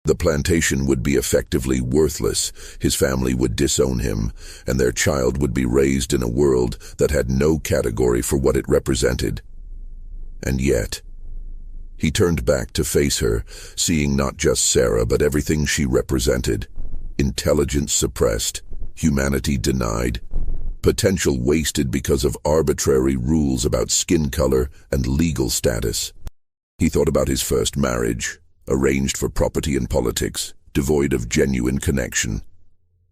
The plantation would be effectively worthless, his family would disown him, and their child would be raised in a world that had no category for what it represented. And yet, he turned back to face her, seeing not just Sarah but everything she represented. Intelligence suppressed, humanity denied, potential wasted because of arbitrary rules about skin color and legal status. He thought about his first marriage, arranged for property and politics, devoid of genuine connection.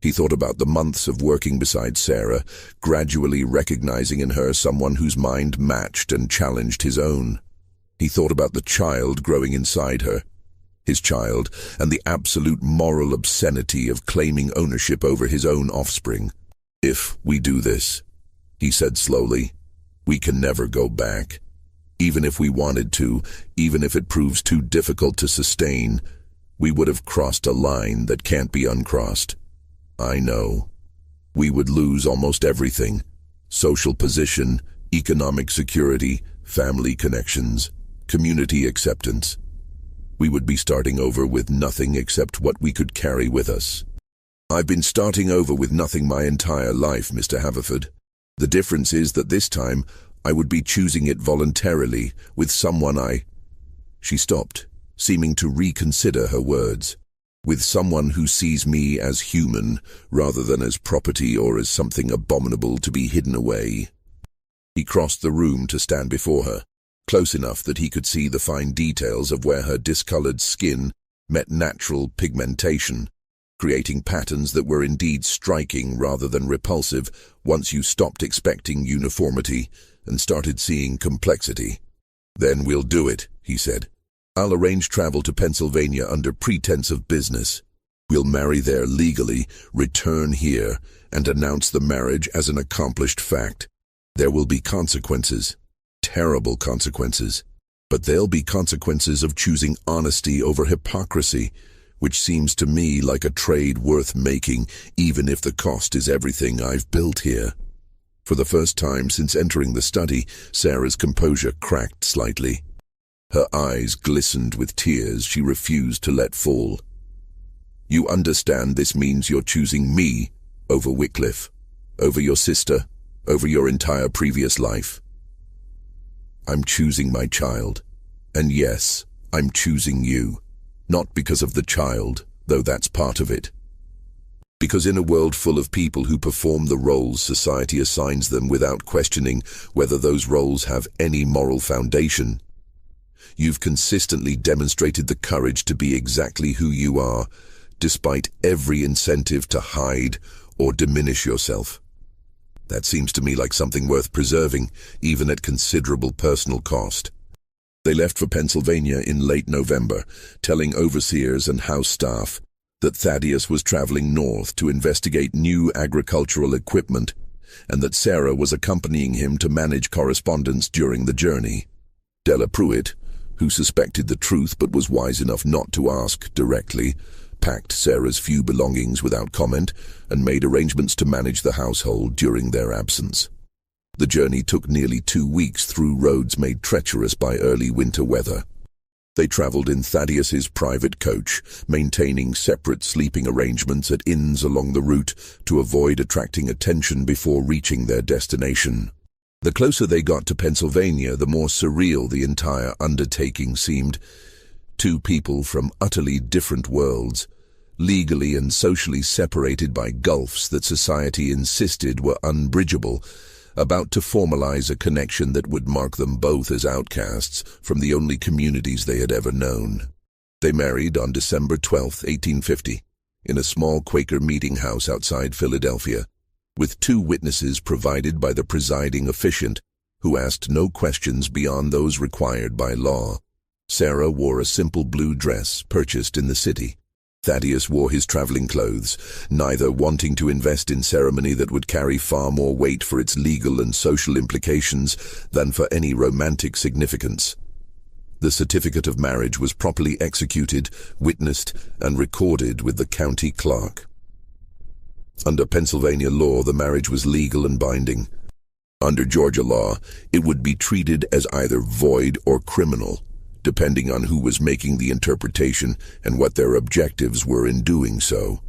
He thought about the months of working beside Sarah, gradually recognizing in her someone whose mind matched and challenged his own. He thought about the child growing inside her, his child, and the absolute moral obscenity of claiming ownership over his own offspring. If we do this, he said slowly, we can never go back. Even if we wanted to, even if it proves too difficult to sustain, we would have crossed a line that can't be uncrossed. I know. We would lose almost everything: social position, economic security, family connections, community acceptance. We would be starting over with nothing except what we could carry with us. I've been starting over with nothing my entire life, Mr. Haverford. The difference is that this time I would be choosing it voluntarily with someone She stopped, seeming to reconsider her words. With someone who sees me as human rather than as property or as something abominable to be hidden away. He crossed the room to stand before her, close enough that he could see the fine details of where her discolored skin met natural pigmentation, creating patterns that were indeed striking rather than repulsive once you stopped expecting uniformity and started seeing complexity. Then we'll do it, he said. I'll arrange travel to Pennsylvania under pretense of business. We'll marry there legally, return here, and announce the marriage as an accomplished fact. There will be consequences, terrible consequences, but they'll be consequences of choosing honesty over hypocrisy, which seems to me like a trade worth making, even if the cost is everything I've built here. For the first time since entering the study, Sarah's composure cracked slightly. Her eyes glistened with tears she refused to let fall. You understand this means you're choosing me over Wycliffe, over your sister, over your entire previous life. I'm choosing my child. And yes, I'm choosing you. Not because of the child, though that's part of it. Because in a world full of people who perform the roles society assigns them without questioning whether those roles have any moral foundation, you've consistently demonstrated the courage to be exactly who you are, despite every incentive to hide or diminish yourself. That seems to me like something worth preserving, even at considerable personal cost. They left for Pennsylvania in late November, telling overseers and house staff that Thaddeus was traveling north to investigate new agricultural equipment, and that Sarah was accompanying him to manage correspondence during the journey. Della Pruitt, who suspected the truth but was wise enough not to ask directly, packed Sarah's few belongings without comment and made arrangements to manage the household during their absence. The journey took nearly 2 weeks through roads made treacherous by early winter weather. They traveled in Thaddeus's private coach, maintaining separate sleeping arrangements at inns along the route to avoid attracting attention before reaching their destination. The closer they got to Pennsylvania, the more surreal the entire undertaking seemed. Two people from utterly different worlds, legally and socially separated by gulfs that society insisted were unbridgeable, about to formalize a connection that would mark them both as outcasts from the only communities they had ever known. They married on December 12, 1850, in a small Quaker meeting house outside Philadelphia, with 2 witnesses provided by the presiding officiant, who asked no questions beyond those required by law. Sarah wore a simple blue dress purchased in the city. Thaddeus wore his traveling clothes, neither wanting to invest in ceremony that would carry far more weight for its legal and social implications than for any romantic significance. The certificate of marriage was properly executed, witnessed, and recorded with the county clerk. Under Pennsylvania law, the marriage was legal and binding. Under Georgia law, it would be treated as either void or criminal, depending on who was making the interpretation and what their objectives were in doing so.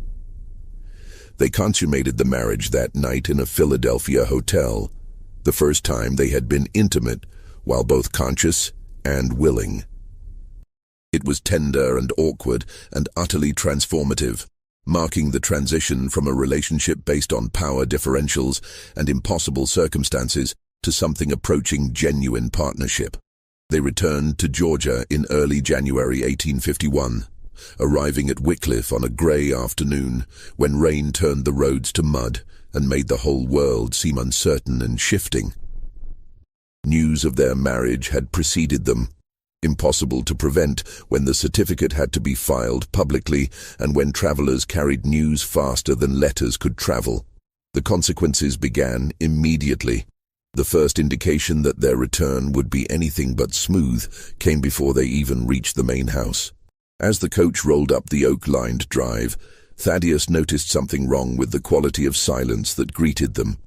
They consummated the marriage that night in a Philadelphia hotel, the first time they had been intimate while both conscious and willing. It was tender and awkward and utterly transformative, marking the transition from a relationship based on power differentials and impossible circumstances to something approaching genuine partnership. They returned to Georgia in early January 1851, arriving at Wycliffe on a grey afternoon when rain turned the roads to mud and made the whole world seem uncertain and shifting. News of their marriage had preceded them, impossible to prevent when the certificate had to be filed publicly and when travelers carried news faster than letters could travel. The consequences began immediately. The first indication that their return would be anything but smooth came before they even reached the main house. As the coach rolled up the oak-lined drive, Thaddeus noticed something wrong with the quality of silence that greeted them.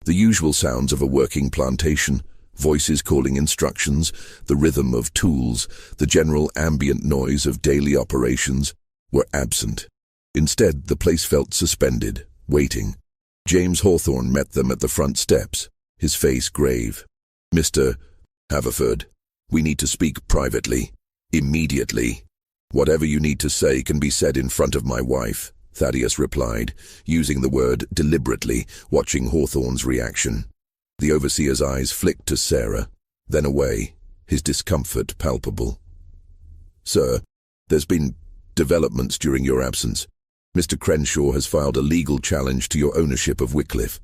The usual sounds of a working plantation, voices calling instructions, the rhythm of tools, the general ambient noise of daily operations, were absent. Instead, the place felt suspended, waiting. James Hawthorne met them at the front steps, his face grave. "Mr. Haverford, we need to speak privately, immediately. Whatever you need to say can be said in front of my wife," Thaddeus replied, using the word deliberately, watching Hawthorne's reaction. The overseer's eyes flicked to Sarah, then away, his discomfort palpable. "Sir, there's been developments during your absence. Mr. Crenshaw has filed a legal challenge to your ownership of Wycliffe.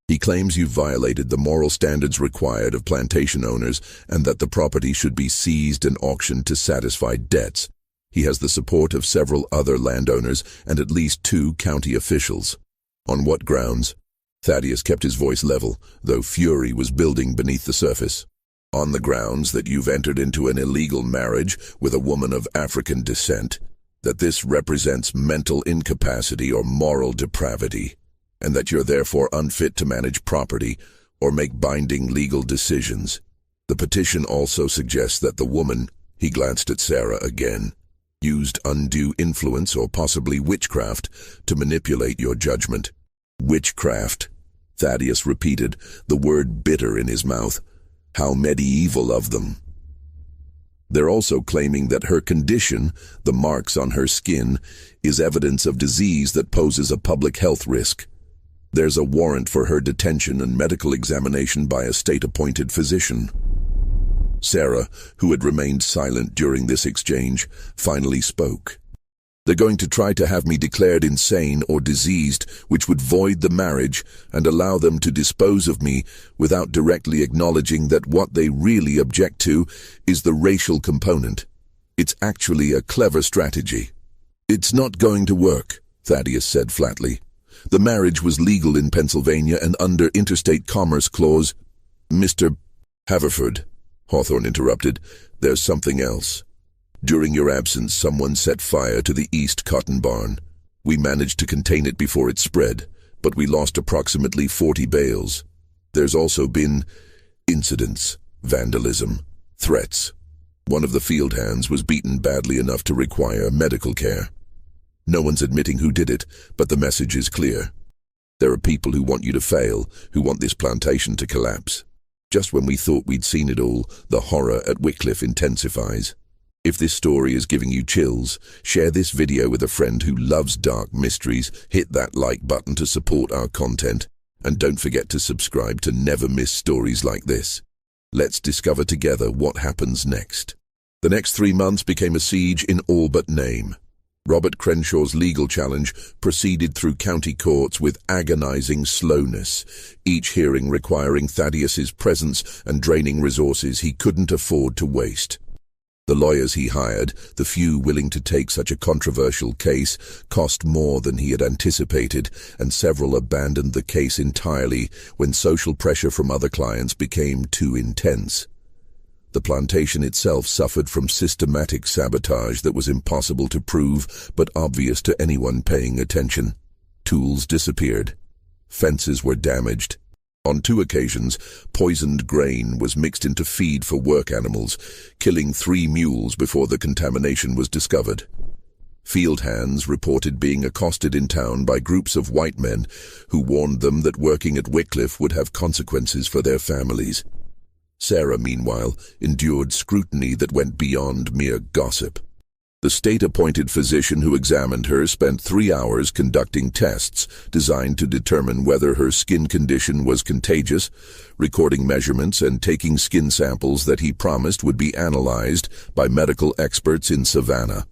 He claims you violated the moral standards required of plantation owners and that the property should be seized and auctioned to satisfy debts. He has the support of several other landowners and at least 2 county officials. On what grounds?" Thaddeus kept his voice level, though fury was building beneath the surface. "On the grounds that you've entered into an illegal marriage with a woman of African descent, that this represents mental incapacity or moral depravity, and that you're therefore unfit to manage property or make binding legal decisions. The petition also suggests that the woman," he glanced at Sarah again, "used undue influence or possibly witchcraft to manipulate your judgment." "Witchcraft," Thaddeus repeated, the word bitter in his mouth. "How medieval of them." "They're also claiming that her condition, the marks on her skin, is evidence of disease that poses a public health risk. There's a warrant for her detention and medical examination by a state-appointed physician." Sarah, who had remained silent during this exchange, finally spoke. "They're going to try to have me declared insane or diseased, which would void the marriage and allow them to dispose of me without directly acknowledging that what they really object to is the racial component. It's actually a clever strategy." "It's not going to work," Thaddeus said flatly. "The marriage was legal in Pennsylvania and under Interstate Commerce Clause." "Mr. Haverford," Hawthorne interrupted, "there's something else. During your absence, someone set fire to the East Cotton Barn. We managed to contain it before it spread, but we lost approximately 40 bales. There's also been incidents, vandalism, threats. One of the field hands was beaten badly enough to require medical care. No one's admitting who did it, but the message is clear. There are people who want you to fail, who want this plantation to collapse. Just when we thought we'd seen it all, the horror at Wycliffe intensifies. If this story is giving you chills, share this video with a friend who loves dark mysteries, hit that like button to support our content, And don't forget to subscribe to never miss stories like this. Let's discover together what happens next. The next 3 months became a siege in all but name. Robert Crenshaw's legal challenge proceeded through county courts with agonizing slowness, each hearing requiring Thaddeus's presence and draining resources he couldn't afford to waste. The lawyers he hired, the few willing to take such a controversial case, cost more than he had anticipated, and several abandoned the case entirely when social pressure from other clients became too intense. The plantation itself suffered from systematic sabotage that was impossible to prove but obvious to anyone paying attention. Tools disappeared. Fences were damaged. On 2 occasions, poisoned grain was mixed into feed for work animals, killing 3 mules before the contamination was discovered. Field hands reported being accosted in town by groups of white men who warned them that working at Wycliffe would have consequences for their families. Sarah, meanwhile, endured scrutiny that went beyond mere gossip. The state-appointed physician who examined her spent 3 hours conducting tests designed to determine whether her skin condition was contagious, recording measurements and taking skin samples that he promised would be analyzed by medical experts in Savannah.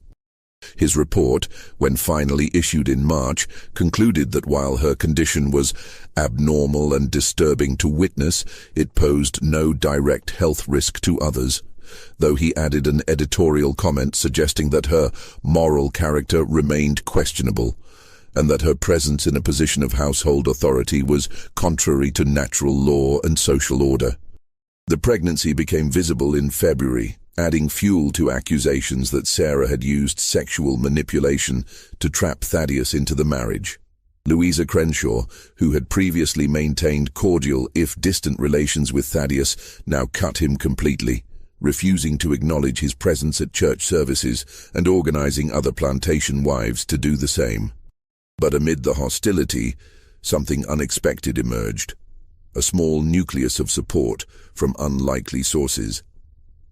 His report, when finally issued in March, concluded that while her condition was abnormal and disturbing to witness, it posed no direct health risk to others, though he added an editorial comment suggesting that her moral character remained questionable, and that her presence in a position of household authority was contrary to natural law and social order. The pregnancy became visible in February, adding fuel to accusations that Sarah had used sexual manipulation to trap Thaddeus into the marriage. Louisa Crenshaw, who had previously maintained cordial if distant relations with Thaddeus, now cut him completely, refusing to acknowledge his presence at church services and organizing other plantation wives to do the same. But amid the hostility, something unexpected emerged. A small nucleus of support from unlikely sources.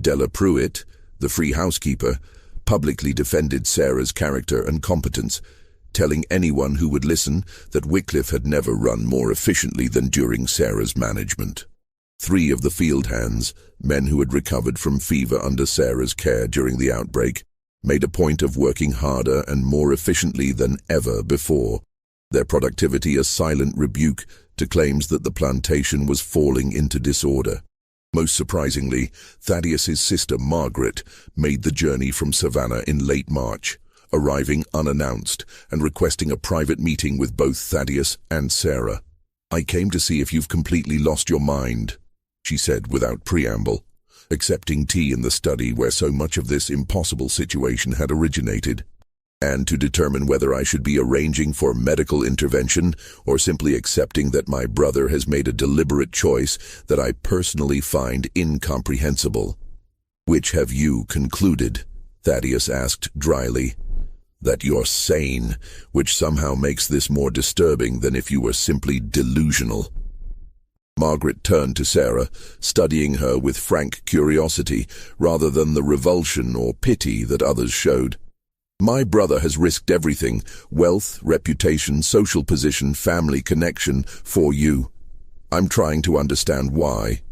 Della Pruitt, the free housekeeper, publicly defended Sarah's character and competence, telling anyone who would listen that Wycliffe had never run more efficiently than during Sarah's management. 3 of the field hands, men who had recovered from fever under Sarah's care during the outbreak, made a point of working harder and more efficiently than ever before, their productivity a silent rebuke to claims that the plantation was falling into disorder. Most surprisingly, Thaddeus's sister Margaret made the journey from Savannah in late March, arriving unannounced and requesting a private meeting with both Thaddeus and Sarah. "I came to see if you've completely lost your mind," she said without preamble, accepting tea in the study where so much of this impossible situation had originated, and to determine whether I should be arranging for medical intervention or simply accepting that my brother has made a deliberate choice that I personally find incomprehensible. "Which have you concluded?" Thaddeus asked dryly. "That you're sane, which somehow makes this more disturbing than if you were simply delusional." Margaret turned to Sarah, studying her with frank curiosity rather than the revulsion or pity that others showed. "My brother has risked everything, wealth, reputation, social position, family connection, for you. I'm trying to understand why."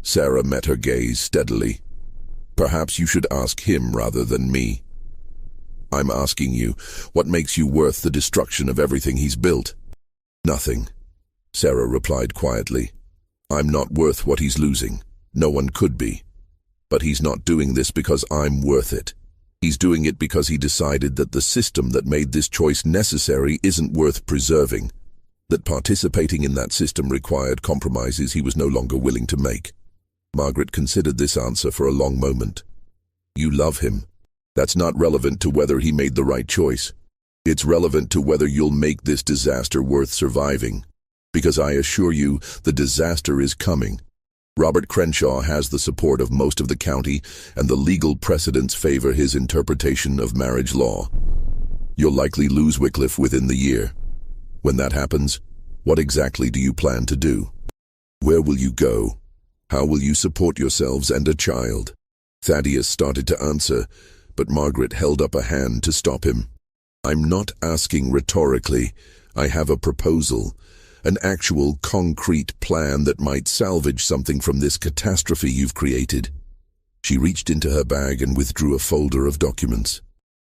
Sarah met her gaze steadily. "Perhaps you should ask him rather than me." "I'm asking you, what makes you worth the destruction of everything he's built?" "Nothing," Sarah replied quietly. "I'm not worth what he's losing. No one could be. But he's not doing this because I'm worth it. He's doing it because he decided that the system that made this choice necessary isn't worth preserving, that participating in that system required compromises he was no longer willing to make." Margaret considered this answer for a long moment. "You love him. That's not relevant to whether he made the right choice. It's relevant to whether you'll make this disaster worth surviving. Because I assure you, the disaster is coming. Robert Crenshaw has the support of most of the county, and the legal precedents favor his interpretation of marriage law. You'll likely lose Wycliffe within the year. When that happens, what exactly do you plan to do? Where will you go? How will you support yourselves and a child?" Thaddeus started to answer, but Margaret held up a hand to stop him. "I'm not asking rhetorically. I have a proposal. An actual, concrete plan that might salvage something from this catastrophe you've created. She reached into her bag and withdrew a folder of documents.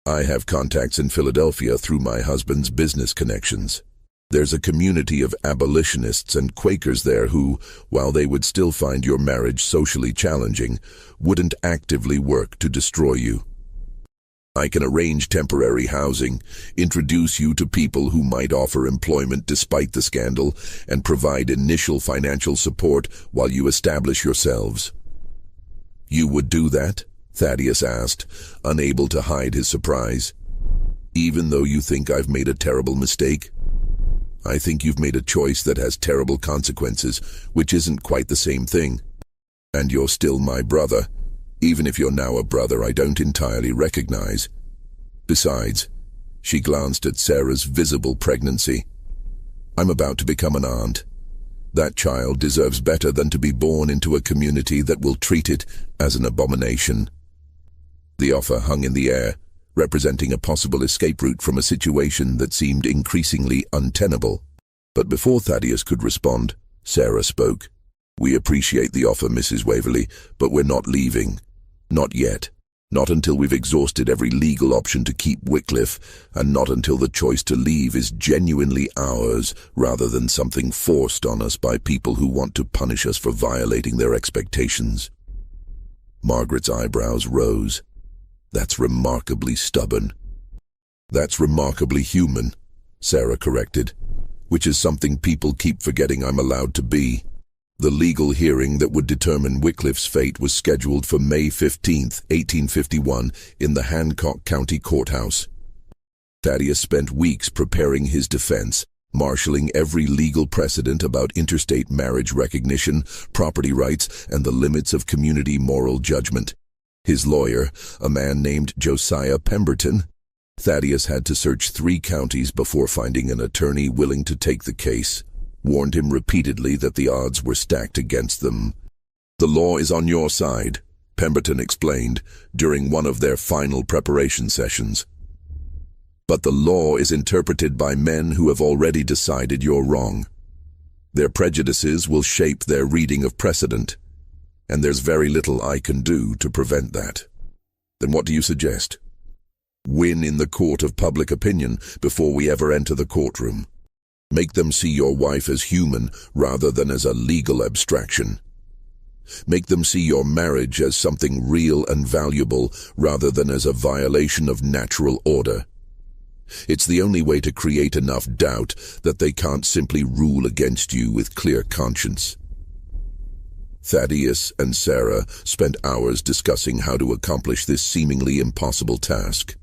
I have contacts in Philadelphia through my husband's business connections. There's a community of abolitionists and Quakers there who, while they would still find your marriage socially challenging, wouldn't actively work to destroy you. I can arrange temporary housing, introduce you to people who might offer employment despite the scandal, and provide initial financial support while you establish yourselves. You would do that? Thaddeus asked, unable to hide his surprise. Even though you think I've made a terrible mistake? I think you've made a choice that has terrible consequences, which isn't quite the same thing. And you're still my brother, even if you're now a brother I don't entirely recognize. Besides, she glanced at Sarah's visible pregnancy. I'm about to become an aunt. That child deserves better than to be born into a community that will treat it as an abomination. The offer hung in the air, representing a possible escape route from a situation that seemed increasingly untenable. But before Thaddeus could respond, Sarah spoke. We appreciate the offer, Mrs. Waverley, but we're not leaving. Not yet. Not until we've exhausted every legal option to keep Wycliffe, and not until the choice to leave is genuinely ours, rather than something forced on us by people who want to punish us for violating their expectations. Margaret's eyebrows rose. That's remarkably stubborn. That's remarkably human, Sarah corrected, which is something people keep forgetting I'm allowed to be. The legal hearing that would determine Wycliffe's fate was scheduled for May 15, 1851, in the Hancock County Courthouse. Thaddeus spent weeks preparing his defense, marshalling every legal precedent about interstate marriage recognition, property rights, and the limits of community moral judgment. His lawyer, a man named Josiah Pemberton, Thaddeus had to search 3 counties before finding an attorney willing to take the case, warned him repeatedly that the odds were stacked against them. The law is on your side, Pemberton explained during one of their final preparation sessions. But the law is interpreted by men who have already decided you're wrong. Their prejudices will shape their reading of precedent, and there's very little I can do to prevent that. Then what do you suggest? Win in the court of public opinion before we ever enter the courtroom. Make them see your wife as human rather than as a legal abstraction. Make them see your marriage as something real and valuable rather than as a violation of natural order. It's the only way to create enough doubt that they can't simply rule against you with clear conscience. Thaddeus and Sarah spent hours discussing how to accomplish this seemingly impossible task.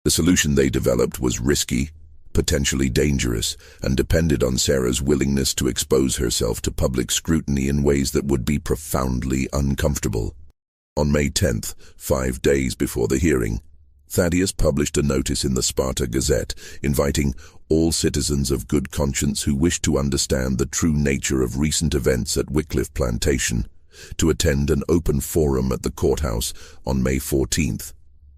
The solution they developed was risky, potentially dangerous, and depended on Sarah's willingness to expose herself to public scrutiny in ways that would be profoundly uncomfortable. On May 10th, 5 days before the hearing, Thaddeus published a notice in the Sparta Gazette inviting all citizens of good conscience who wished to understand the true nature of recent events at Wycliffe Plantation to attend an open forum at the courthouse on May 14th.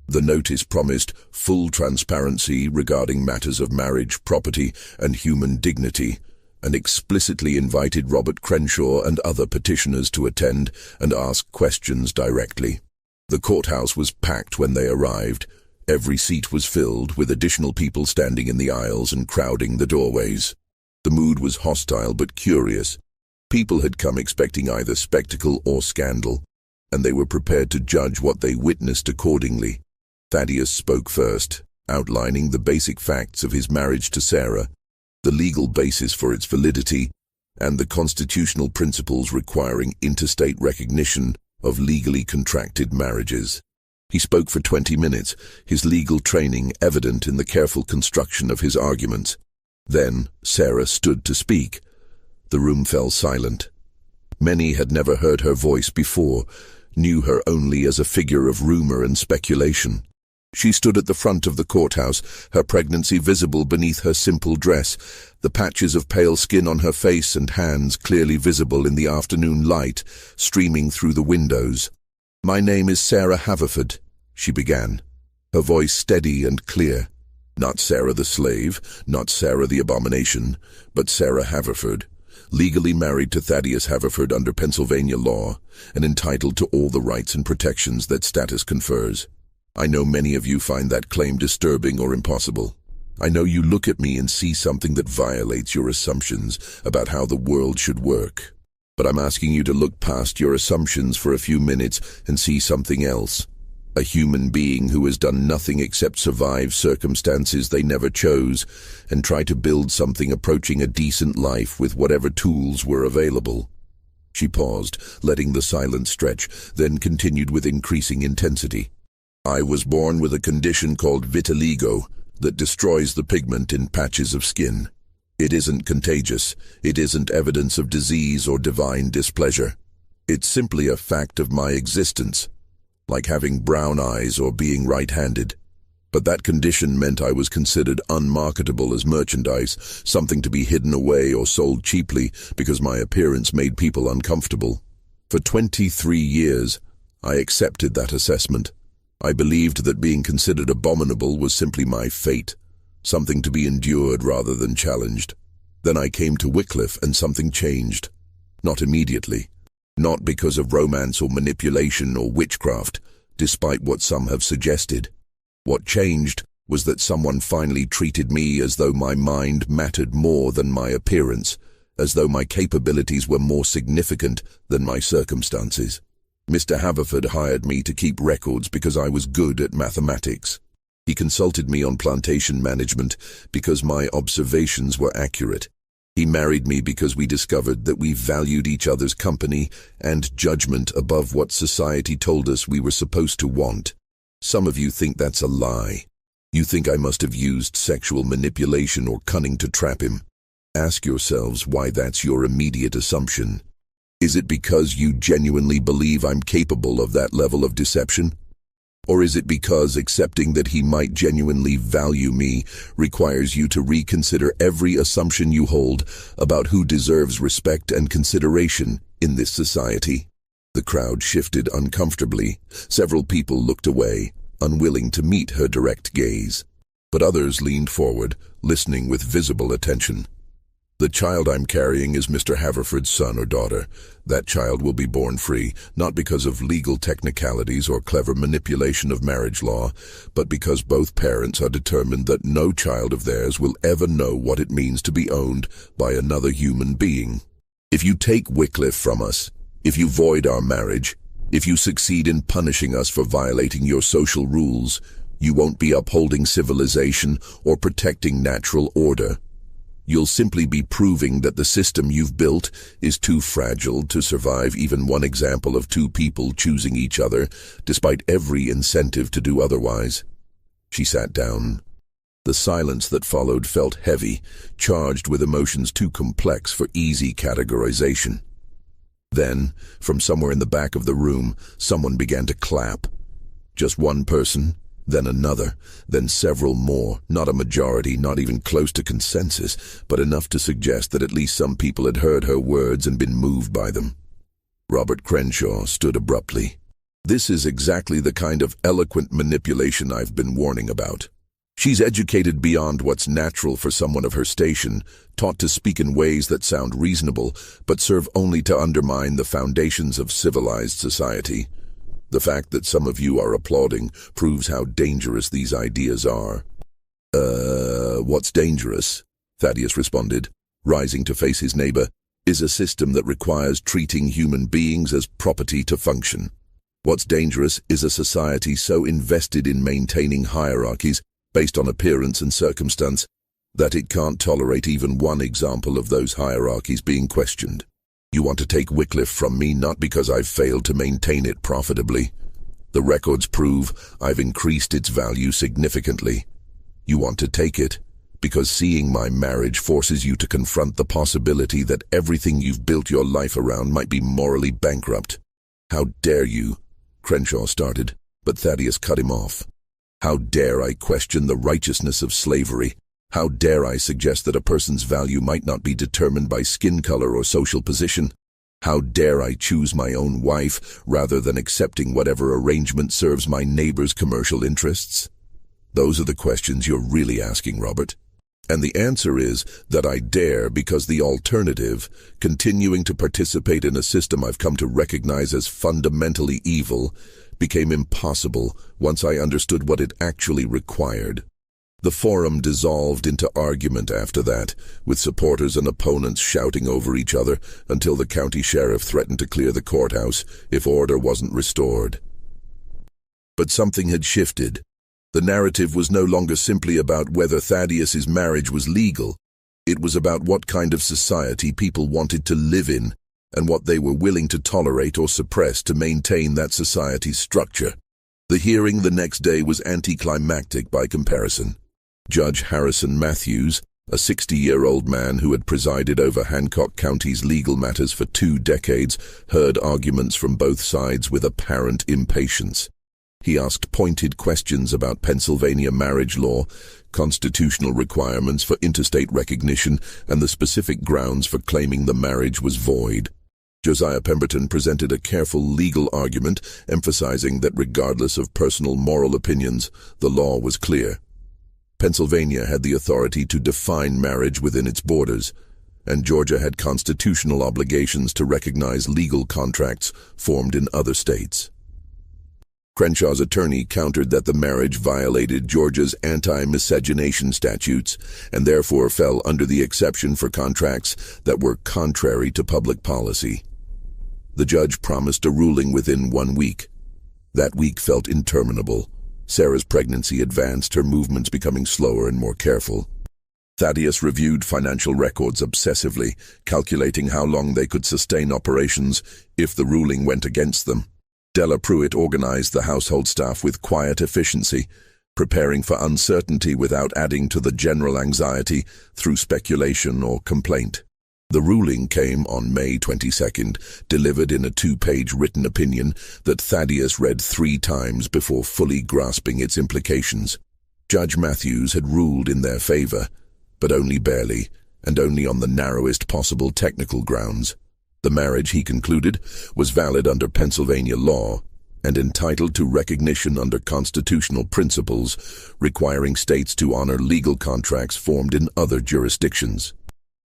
The notice promised full transparency regarding matters of marriage, property, and human dignity, and explicitly invited Robert Crenshaw and other petitioners to attend and ask questions directly. The courthouse was packed when they arrived. Every seat was filled, with additional people standing in the aisles and crowding the doorways. The mood was hostile but curious. People had come expecting either spectacle or scandal, and they were prepared to judge what they witnessed accordingly. Thaddeus spoke first, outlining the basic facts of his marriage to Sarah, the legal basis for its validity, and the constitutional principles requiring interstate recognition of legally contracted marriages. He spoke for 20 minutes, his legal training evident in the careful construction of his arguments. Then Sarah stood to speak. The room fell silent. Many had never heard her voice before, knew her only as a figure of rumor and speculation. She stood at the front of the courthouse, her pregnancy visible beneath her simple dress, the patches of pale skin on her face and hands clearly visible in the afternoon light streaming through the windows. "My name is Sarah Haverford," she began, her voice steady and clear. Not Sarah the slave, not Sarah the abomination, but Sarah Haverford, legally married to Thaddeus Haverford under Pennsylvania law, and entitled to all the rights and protections that status confers. I know many of you find that claim disturbing or impossible. I know you look at me and see something that violates your assumptions about how the world should work. But I'm asking you to look past your assumptions for a few minutes and see something else. A human being who has done nothing except survive circumstances they never chose and try to build something approaching a decent life with whatever tools were available. She paused, letting the silence stretch, then continued with increasing intensity. I was born with a condition called vitiligo that destroys the pigment in patches of skin. It isn't contagious. It isn't evidence of disease or divine displeasure. It's simply a fact of my existence, like having brown eyes or being right-handed. But that condition meant I was considered unmarketable as merchandise, something to be hidden away or sold cheaply because my appearance made people uncomfortable. For 23 years, I accepted that assessment. I believed that being considered abominable was simply my fate, something to be endured rather than challenged. Then I came to Wycliffe and something changed. Not immediately. Not because of romance or manipulation or witchcraft, despite what some have suggested. What changed was that someone finally treated me as though my mind mattered more than my appearance, as though my capabilities were more significant than my circumstances. Mr. Haverford hired me to keep records because I was good at mathematics. He consulted me on plantation management because my observations were accurate. He married me because we discovered that we valued each other's company and judgment above what society told us we were supposed to want. Some of you think that's a lie. You think I must have used sexual manipulation or cunning to trap him. Ask yourselves why that's your immediate assumption. Is it because you genuinely believe I'm capable of that level of deception? Or is it because accepting that he might genuinely value me requires you to reconsider every assumption you hold about who deserves respect and consideration in this society? The crowd shifted uncomfortably. Several people looked away, unwilling to meet her direct gaze. But others leaned forward, listening with visible attention. The child I'm carrying is Mr. Haverford's son or daughter. That child will be born free, not because of legal technicalities or clever manipulation of marriage law, but because both parents are determined that no child of theirs will ever know what it means to be owned by another human being. If you take Wycliffe from us, if you void our marriage, if you succeed in punishing us for violating your social rules, you won't be upholding civilization or protecting natural order. You'll simply be proving that the system you've built is too fragile to survive even one example of two people choosing each other, despite every incentive to do otherwise. She sat down. The silence that followed felt heavy, charged with emotions too complex for easy categorization. Then, from somewhere in the back of the room, someone began to clap. Just one person, then another, then several more, not a majority, not even close to consensus, but enough to suggest that at least some people had heard her words and been moved by them. Robert Crenshaw stood abruptly. This is exactly the kind of eloquent manipulation I've been warning about. She's educated beyond what's natural for someone of her station, taught to speak in ways that sound reasonable, but serve only to undermine the foundations of civilized society. The fact that some of you are applauding proves how dangerous these ideas are. What's dangerous?" Thaddeus responded, rising to face his neighbor, "is a system that requires treating human beings as property to function. What's dangerous is a society so invested in maintaining hierarchies based on appearance and circumstance that it can't tolerate even one example of those hierarchies being questioned. You want to take Wycliffe from me not because I've failed to maintain it profitably. The records prove I've increased its value significantly. You want to take it because seeing my marriage forces you to confront the possibility that everything you've built your life around might be morally bankrupt. How dare you?" Crenshaw started, but Thaddeus cut him off. "How dare I question the righteousness of slavery? How dare I suggest that a person's value might not be determined by skin color or social position? How dare I choose my own wife rather than accepting whatever arrangement serves my neighbor's commercial interests?" Those are the questions you're really asking, Robert. And the answer is that I dare because the alternative, continuing to participate in a system I've come to recognize as fundamentally evil, became impossible once I understood what it actually required. The forum dissolved into argument after that, with supporters and opponents shouting over each other until the county sheriff threatened to clear the courthouse if order wasn't restored. But something had shifted. The narrative was no longer simply about whether Thaddeus's marriage was legal. It was about what kind of society people wanted to live in and what they were willing to tolerate or suppress to maintain that society's structure. The hearing the next day was anticlimactic by comparison. Judge Harrison Matthews, a 60-year-old man who had presided over Hancock County's legal matters for 2 decades, heard arguments from both sides with apparent impatience. He asked pointed questions about Pennsylvania marriage law, constitutional requirements for interstate recognition, and the specific grounds for claiming the marriage was void. Josiah Pemberton presented a careful legal argument, emphasizing that regardless of personal moral opinions, the law was clear. Pennsylvania had the authority to define marriage within its borders, and Georgia had constitutional obligations to recognize legal contracts formed in other states. Crenshaw's attorney countered that the marriage violated Georgia's anti-miscegenation statutes and therefore fell under the exception for contracts that were contrary to public policy. The judge promised a ruling within 1 week. That week felt interminable. Sarah's pregnancy advanced, her movements becoming slower and more careful. Thaddeus reviewed financial records obsessively, calculating how long they could sustain operations if the ruling went against them. Della Pruitt organized the household staff with quiet efficiency, preparing for uncertainty without adding to the general anxiety through speculation or complaint. The ruling came on May 22nd, delivered in a 2-page written opinion that Thaddeus read 3 times before fully grasping its implications. Judge Matthews had ruled in their favor, but only barely, and only on the narrowest possible technical grounds. The marriage, he concluded, was valid under Pennsylvania law and entitled to recognition under constitutional principles, requiring states to honor legal contracts formed in other jurisdictions.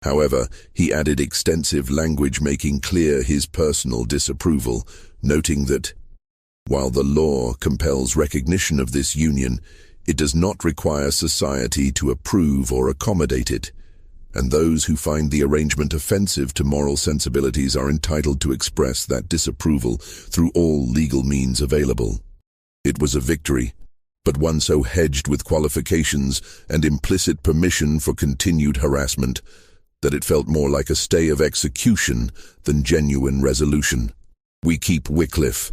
However, he added extensive language making clear his personal disapproval, noting that, while the law compels recognition of this union, it does not require society to approve or accommodate it, and those who find the arrangement offensive to moral sensibilities are entitled to express that disapproval through all legal means available. It was a victory, but one so hedged with qualifications and implicit permission for continued harassment that it felt more like a stay of execution than genuine resolution. "We keep Wycliffe,"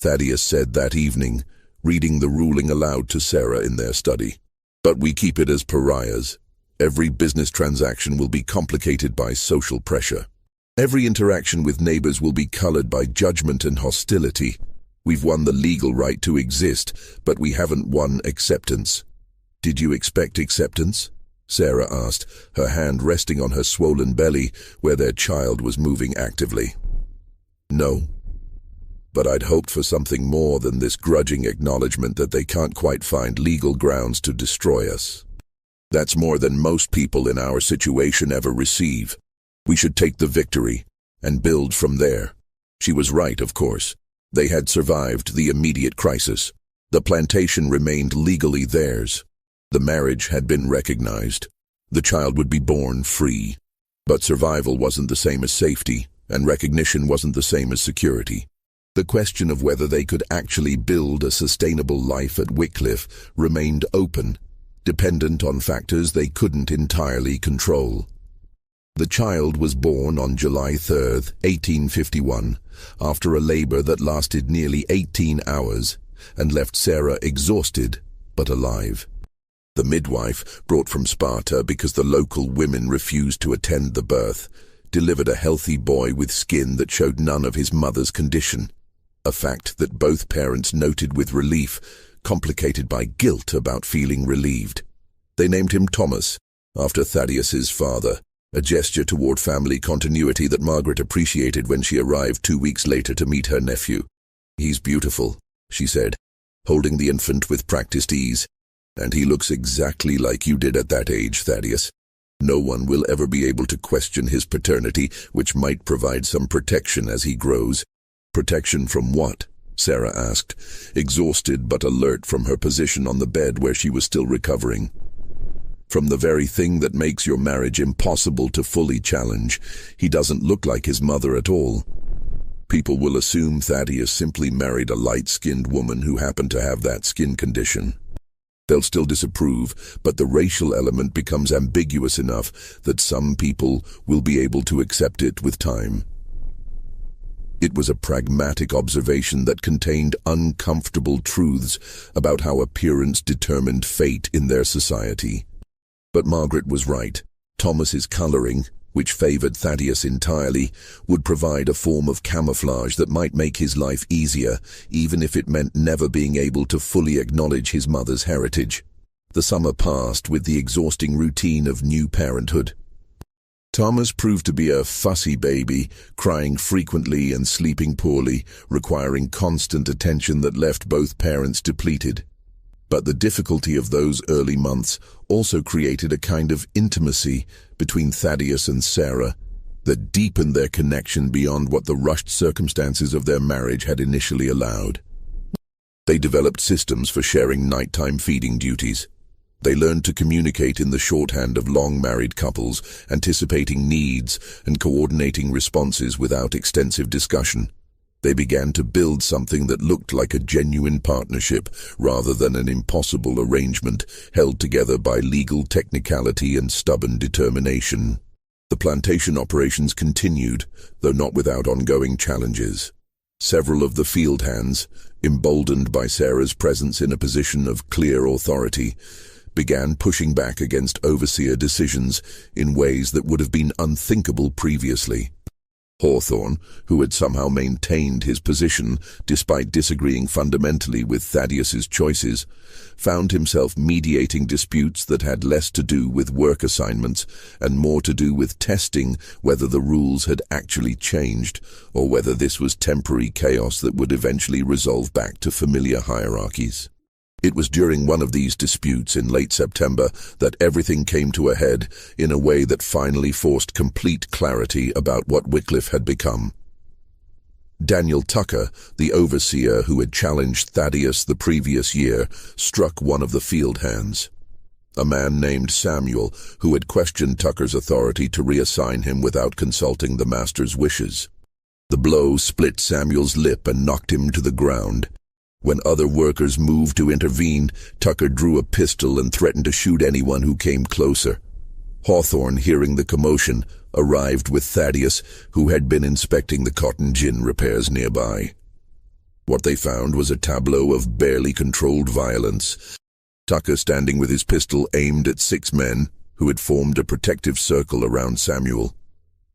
Thaddeus said that evening, reading the ruling aloud to Sarah in their study. "But we keep it as pariahs. Every business transaction will be complicated by social pressure. Every interaction with neighbors will be colored by judgment and hostility. We've won the legal right to exist, but we haven't won acceptance." "Did you expect acceptance?" Sarah asked, her hand resting on her swollen belly where their child was moving actively. "No. But I'd hoped for something more than this grudging acknowledgement that they can't quite find legal grounds to destroy us. That's more than most people in our situation ever receive. We should take the victory and build from there." She was right, of course. They had survived the immediate crisis. The plantation remained legally theirs. The marriage had been recognized. The child would be born free. But survival wasn't the same as safety, and recognition wasn't the same as security. The question of whether they could actually build a sustainable life at Wycliffe remained open, dependent on factors they couldn't entirely control. The child was born on July 3, 1851, after a labor that lasted nearly 18 hours and left Sarah exhausted but alive. The midwife, brought from Sparta because the local women refused to attend the birth, delivered a healthy boy with skin that showed none of his mother's condition, a fact that both parents noted with relief, complicated by guilt about feeling relieved. They named him Thomas, after Thaddeus's father, a gesture toward family continuity that Margaret appreciated when she arrived 2 weeks later to meet her nephew. "He's beautiful," she said, holding the infant with practiced ease. And he looks exactly like you did at that age, Thaddeus. No one will ever be able to question his paternity, which might provide some protection as he grows. Protection from what? Sarah asked, exhausted but alert from her position on the bed where she was still recovering. From the very thing that makes your marriage impossible to fully challenge. He doesn't look like his mother at all. People will assume Thaddeus simply married a light-skinned woman who happened to have that skin condition. They'll still disapprove, but the racial element becomes ambiguous enough that some people will be able to accept it with time. It was a pragmatic observation that contained uncomfortable truths about how appearance determined fate in their society. But Margaret was right. Thomas's coloring, which favored Thaddeus entirely, would provide a form of camouflage that might make his life easier, even if it meant never being able to fully acknowledge his mother's heritage. The summer passed with the exhausting routine of new parenthood. Thomas proved to be a fussy baby, crying frequently and sleeping poorly, requiring constant attention that left both parents depleted. But the difficulty of those early months also created a kind of intimacy between Thaddeus and Sarah that deepened their connection beyond what the rushed circumstances of their marriage had initially allowed. They developed systems for sharing nighttime feeding duties. They learned to communicate in the shorthand of long-married couples, anticipating needs and coordinating responses without extensive discussion. They began to build something that looked like a genuine partnership rather than an impossible arrangement held together by legal technicality and stubborn determination. The plantation operations continued, though not without ongoing challenges. Several of the field hands, emboldened by Sarah's presence in a position of clear authority, began pushing back against overseer decisions in ways that would have been unthinkable previously. Hawthorne, who had somehow maintained his position despite disagreeing fundamentally with Thaddeus's choices, found himself mediating disputes that had less to do with work assignments and more to do with testing whether the rules had actually changed or whether this was temporary chaos that would eventually resolve back to familiar hierarchies. It was during one of these disputes in late September that everything came to a head in a way that finally forced complete clarity about what Wycliffe had become. Daniel Tucker, the overseer who had challenged Thaddeus the previous year, struck one of the field hands. A man named Samuel, who had questioned Tucker's authority to reassign him without consulting the master's wishes. The blow split Samuel's lip and knocked him to the ground. When other workers moved to intervene, Tucker drew a pistol and threatened to shoot anyone who came closer. Hawthorne, hearing the commotion, arrived with Thaddeus, who had been inspecting the cotton gin repairs nearby. What they found was a tableau of barely controlled violence. Tucker, standing with his pistol aimed at 6 men, who had formed a protective circle around Samuel.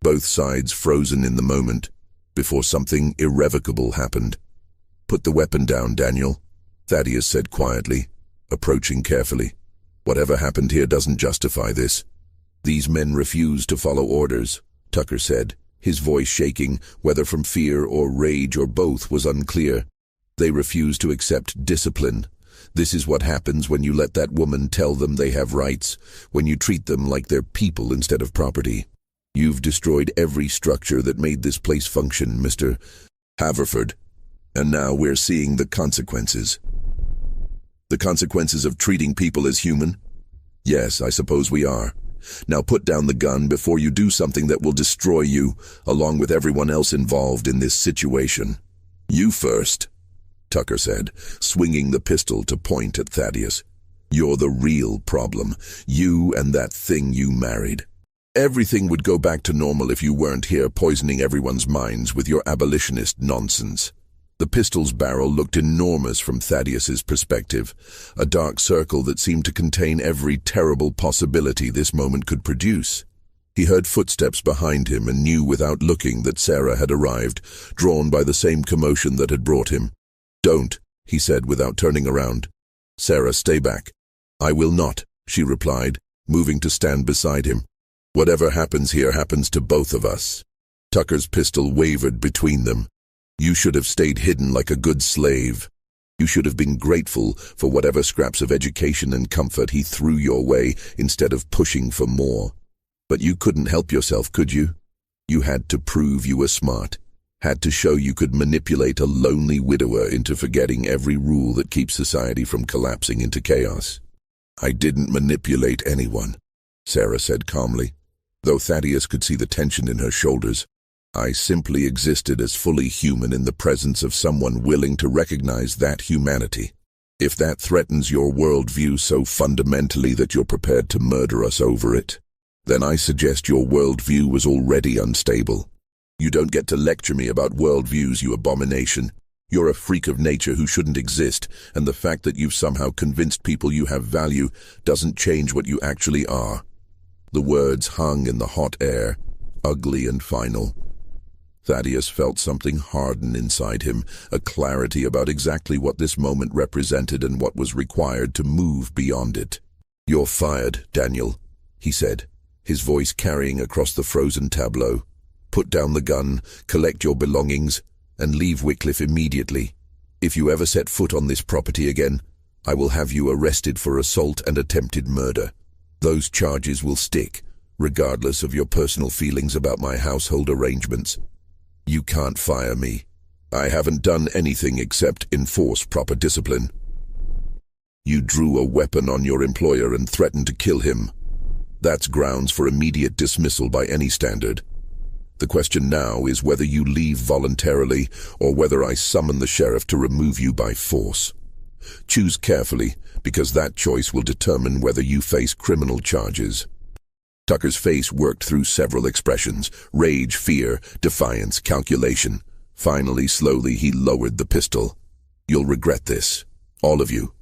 Both sides frozen in the moment, before something irrevocable happened. "Put the weapon down, Daniel," Thaddeus said quietly, approaching carefully. "Whatever happened here doesn't justify this." "These men refuse to follow orders," Tucker said, his voice shaking, whether from fear or rage or both was unclear. "They refuse to accept discipline. This is what happens when you let that woman tell them they have rights, when you treat them like they're people instead of property. You've destroyed every structure that made this place function, Mr. Haverford. And now we're seeing the consequences." "The consequences of treating people as human?" "Yes, I suppose we are. Now put down the gun before you do something that will destroy you, along with everyone else involved in this situation." "You first," Tucker said, swinging the pistol to point at Thaddeus. "You're the real problem. You and that thing you married. Everything would go back to normal if you weren't here poisoning everyone's minds with your abolitionist nonsense." The pistol's barrel looked enormous from Thaddeus's perspective, a dark circle that seemed to contain every terrible possibility this moment could produce. He heard footsteps behind him and knew without looking that Sarah had arrived, drawn by the same commotion that had brought him. "Don't," he said without turning around. "Sarah, stay back." "I will not," she replied, moving to stand beside him. "Whatever happens here happens to both of us." Tucker's pistol wavered between them. "You should have stayed hidden like a good slave." You should have been grateful for whatever scraps of education and comfort he threw your way instead of pushing for more. But you couldn't help yourself, could you? You had to prove you were smart, had to show you could manipulate a lonely widower into forgetting every rule that keeps society from collapsing into chaos. I didn't manipulate anyone, Sarah said calmly, though Thaddeus could see the tension in her shoulders. I simply existed as fully human in the presence of someone willing to recognize that humanity. If that threatens your worldview so fundamentally that you're prepared to murder us over it, then I suggest your worldview was already unstable. You don't get to lecture me about worldviews, you abomination. You're a freak of nature who shouldn't exist, and the fact that you've somehow convinced people you have value doesn't change what you actually are. The words hung in the hot air, ugly and final. Thaddeus felt something harden inside him, a clarity about exactly what this moment represented and what was required to move beyond it. "You're fired, Daniel," he said, his voice carrying across the frozen tableau. "Put down the gun, collect your belongings, and leave Wycliffe immediately. If you ever set foot on this property again, I will have you arrested for assault and attempted murder. Those charges will stick, regardless of your personal feelings about my household arrangements. You can't fire me. I haven't done anything except enforce proper discipline. You drew a weapon on your employer and threatened to kill him. That's grounds for immediate dismissal by any standard. The question now is whether you leave voluntarily or whether I summon the sheriff to remove you by force. Choose carefully, because that choice will determine whether you face criminal charges." Tucker's face worked through several expressions: rage, fear, defiance, calculation. Finally, slowly, he lowered the pistol. "You'll regret this, all of you.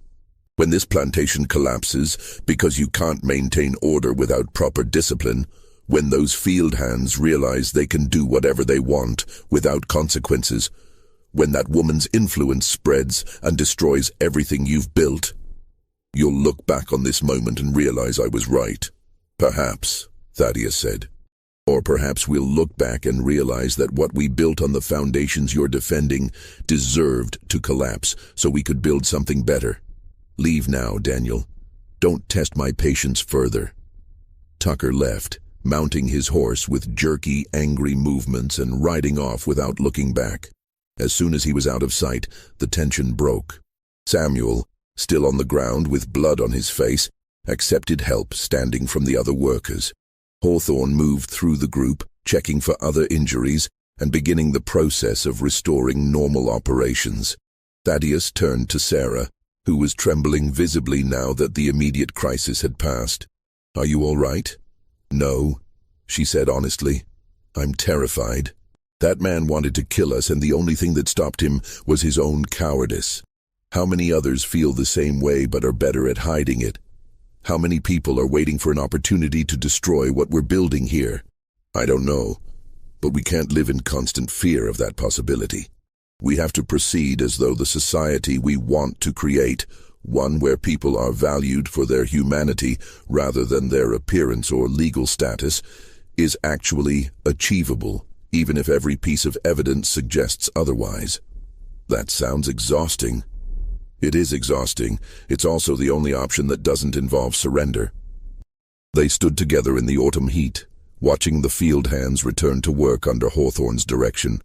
When this plantation collapses because you can't maintain order without proper discipline, when those field hands realize they can do whatever they want without consequences, when that woman's influence spreads and destroys everything you've built, you'll look back on this moment and realize I was right. Perhaps," Thaddeus said. "Or perhaps we'll look back and realize that what we built on the foundations you're defending deserved to collapse so we could build something better. Leave now, Daniel. Don't test my patience further." Tucker left, mounting his horse with jerky, angry movements and riding off without looking back. As soon as he was out of sight, the tension broke. Samuel, still on the ground with blood on his face, accepted help standing from the other workers. Hawthorne moved through the group, checking for other injuries and beginning the process of restoring normal operations. Thaddeus turned to Sarah, who was trembling visibly now that the immediate crisis had passed. "Are you all right?" "No," she said honestly. "I'm terrified. That man wanted to kill us, and the only thing that stopped him was his own cowardice. How many others feel the same way but are better at hiding it? How many people are waiting for an opportunity to destroy what we're building here? I don't know, but we can't live in constant fear of that possibility. We have to proceed as though the society we want to create, one where people are valued for their humanity rather than their appearance or legal status, is actually achievable, even if every piece of evidence suggests otherwise." "That sounds exhausting." "It is exhausting. It's also the only option that doesn't involve surrender." They stood together in the autumn heat, watching the field hands return to work under Hawthorne's direction,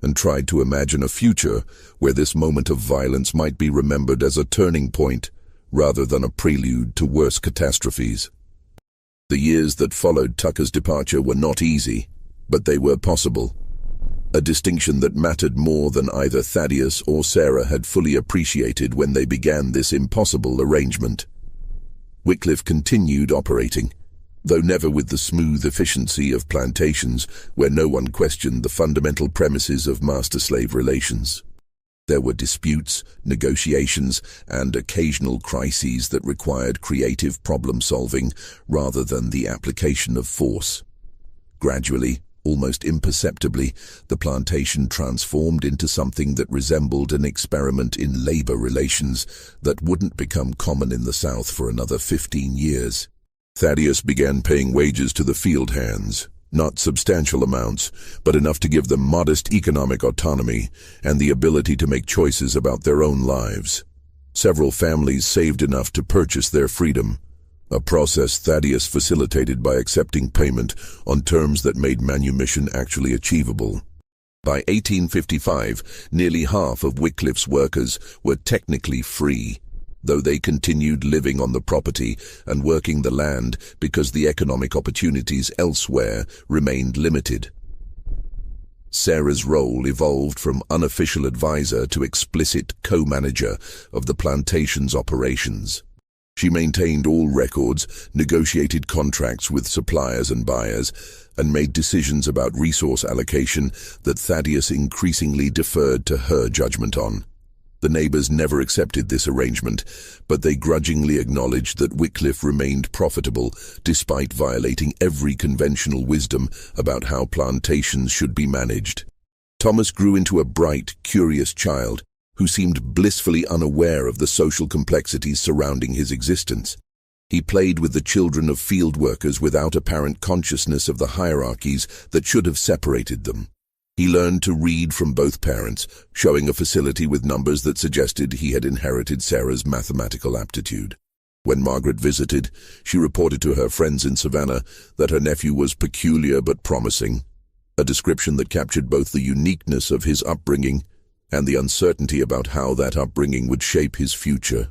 and tried to imagine a future where this moment of violence might be remembered as a turning point rather than a prelude to worse catastrophes. The years that followed Tucker's departure were not easy, but they were possible. A distinction that mattered more than either Thaddeus or Sarah had fully appreciated when they began this impossible arrangement. Wycliffe continued operating, though never with the smooth efficiency of plantations where no one questioned the fundamental premises of master-slave relations. There were disputes, negotiations, and occasional crises that required creative problem-solving rather than the application of force. Gradually, almost imperceptibly, the plantation transformed into something that resembled an experiment in labor relations that wouldn't become common in the South for another 15 years. Thaddeus began paying wages to the field hands, Not substantial amounts, but enough to give them modest economic autonomy and the ability to make choices about their own lives. Several families saved enough to purchase their freedom, a process Thaddeus facilitated by accepting payment on terms that made manumission actually achievable. By 1855, nearly half of Wycliffe's workers were technically free, though they continued living on the property and working the land because the economic opportunities elsewhere remained limited. Sarah's role evolved from unofficial advisor to explicit co-manager of the plantation's operations. She maintained all records, negotiated contracts with suppliers and buyers, and made decisions about resource allocation that Thaddeus increasingly deferred to her judgment on. The neighbors never accepted this arrangement, but they grudgingly acknowledged that Wycliffe remained profitable despite violating every conventional wisdom about how plantations should be managed. Thomas grew into a bright, curious child who seemed blissfully unaware of the social complexities surrounding his existence. He played with the children of field workers without apparent consciousness of the hierarchies that should have separated them. He learned to read from both parents, showing a facility with numbers that suggested he had inherited Sarah's mathematical aptitude. When Margaret visited, she reported to her friends in Savannah that her nephew was peculiar but promising, a description that captured both the uniqueness of his upbringing and the uncertainty about how that upbringing would shape his future.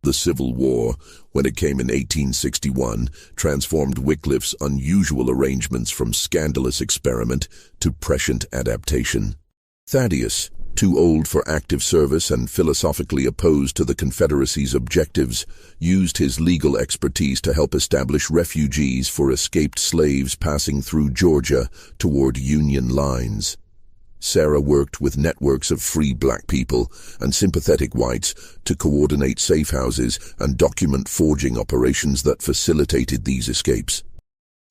The Civil War, when it came in 1861, transformed Wycliffe's unusual arrangements from scandalous experiment to prescient adaptation. Thaddeus, too old for active service and philosophically opposed to the Confederacy's objectives, used his legal expertise to help establish refugees for escaped slaves passing through Georgia toward Union lines. Sarah worked with networks of free black people and sympathetic whites to coordinate safe houses and document forging operations that facilitated these escapes.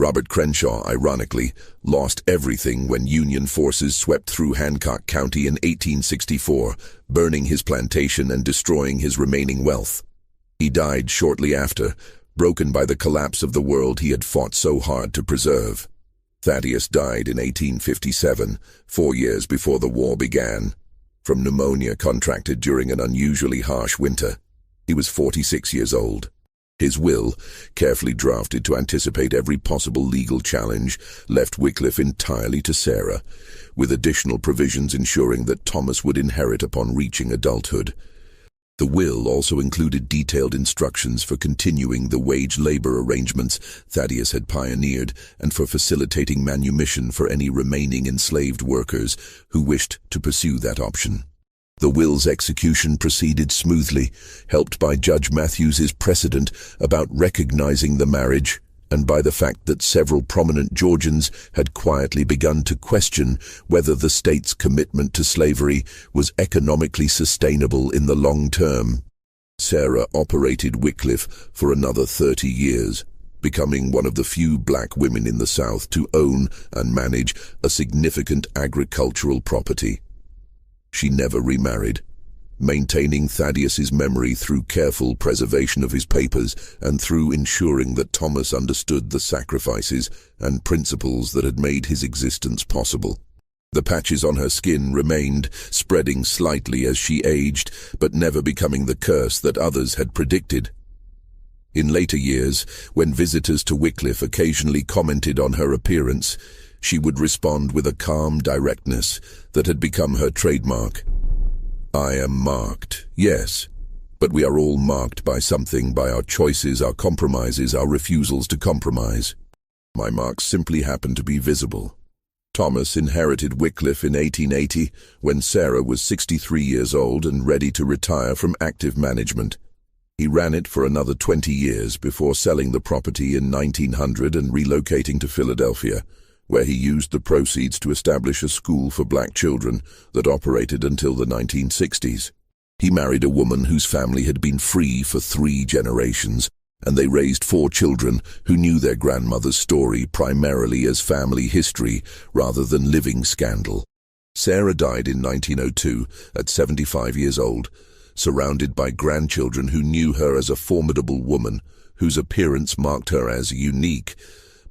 Robert Crenshaw, ironically, lost everything when Union forces swept through Hancock County in 1864, burning his plantation and destroying his remaining wealth. He died shortly after, broken by the collapse of the world he had fought so hard to preserve. Thaddeus died in 1857, 4 years before the war began, from pneumonia contracted during an unusually harsh winter. He was 46 years old. His will, carefully drafted to anticipate every possible legal challenge, left Wycliffe entirely to Sarah, with additional provisions ensuring that Thomas would inherit upon reaching adulthood. The will also included detailed instructions for continuing the wage labor arrangements Thaddeus had pioneered and for facilitating manumission for any remaining enslaved workers who wished to pursue that option. The will's execution proceeded smoothly, helped by Judge Matthews's precedent about recognizing the marriage and by the fact that several prominent Georgians had quietly begun to question whether the state's commitment to slavery was economically sustainable in the long term. Sarah operated Wycliffe for another 30 years, becoming one of the few black women in the South to own and manage a significant agricultural property. She never remarried, maintaining Thaddeus's memory through careful preservation of his papers and through ensuring that Thomas understood the sacrifices and principles that had made his existence possible. The patches on her skin remained, spreading slightly as she aged, but never becoming the curse that others had predicted. In later years, when visitors to Wycliffe occasionally commented on her appearance, she would respond with a calm directness that had become her trademark. "I am marked, yes, but we are all marked by something, by our choices, our compromises, our refusals to compromise. My marks simply happen to be visible." Thomas inherited Wycliffe in 1880 when Sarah was 63 years old and ready to retire from active management. He ran it for another 20 years before selling the property in 1900 and relocating to Philadelphia, where he used the proceeds to establish a school for black children that operated until the 1960s. He married a woman whose family had been free for 3 generations, and they raised 4 children who knew their grandmother's story primarily as family history rather than living scandal. Sarah died in 1902 at 75 years old, surrounded by grandchildren who knew her as a formidable woman whose appearance marked her as unique,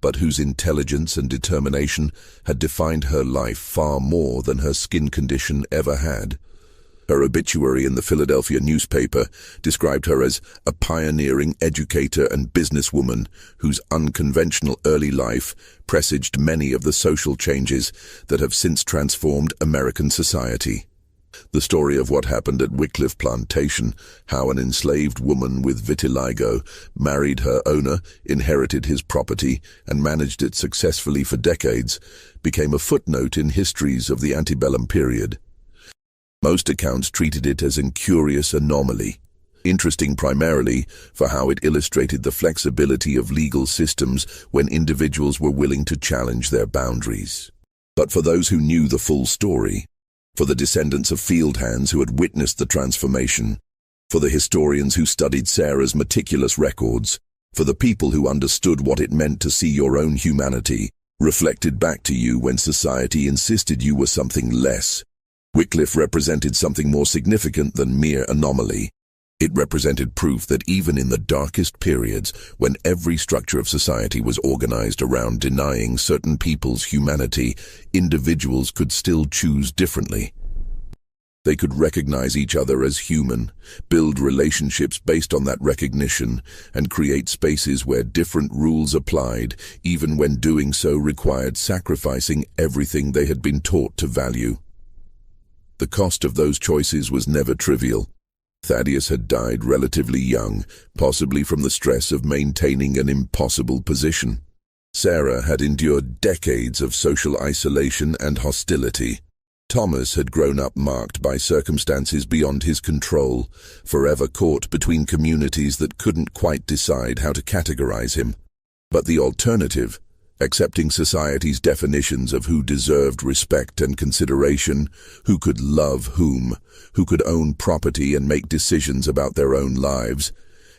but whose intelligence and determination had defined her life far more than her skin condition ever had. Her obituary in the Philadelphia newspaper described her as a pioneering educator and businesswoman whose unconventional early life presaged many of the social changes that have since transformed American society. The story of what happened at Wycliffe Plantation, how an enslaved woman with vitiligo married her owner, inherited his property, and managed it successfully for decades, became a footnote in histories of the antebellum period. Most accounts treated it as a curious anomaly, interesting primarily for how it illustrated the flexibility of legal systems when individuals were willing to challenge their boundaries. But for those who knew the full story, for the descendants of field hands who had witnessed the transformation, for the historians who studied Sarah's meticulous records, for the people who understood what it meant to see your own humanity reflected back to you when society insisted you were something less, Wycliffe represented something more significant than mere anomaly. It represented proof that even in the darkest periods, when every structure of society was organized around denying certain people's humanity, individuals could still choose differently. They could recognize each other as human, build relationships based on that recognition, and create spaces where different rules applied, even when doing so required sacrificing everything they had been taught to value. The cost of those choices was never trivial. Thaddeus had died relatively young, possibly from the stress of maintaining an impossible position. Sarah had endured decades of social isolation and hostility. Thomas had grown up marked by circumstances beyond his control, forever caught between communities that couldn't quite decide how to categorize him. But the alternative, accepting society's definitions of who deserved respect and consideration, who could love whom, who could own property and make decisions about their own lives,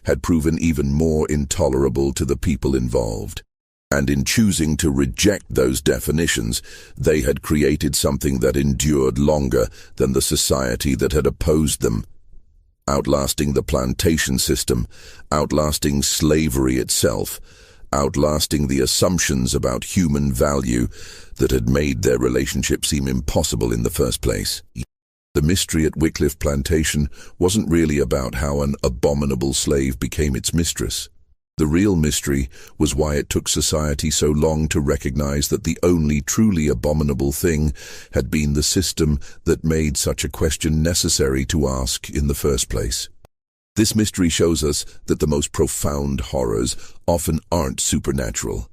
had proven even more intolerable to the people involved. And in choosing to reject those definitions, they had created something that endured longer than the society that had opposed them, outlasting the plantation system, outlasting slavery itself, outlasting the assumptions about human value that had made their relationship seem impossible in the first place. The mystery at Wycliffe Plantation wasn't really about how an abominable slave became its mistress. The real mystery was why it took society so long to recognize that the only truly abominable thing had been the system that made such a question necessary to ask in the first place. This mystery shows us that the most profound horrors often aren't supernatural.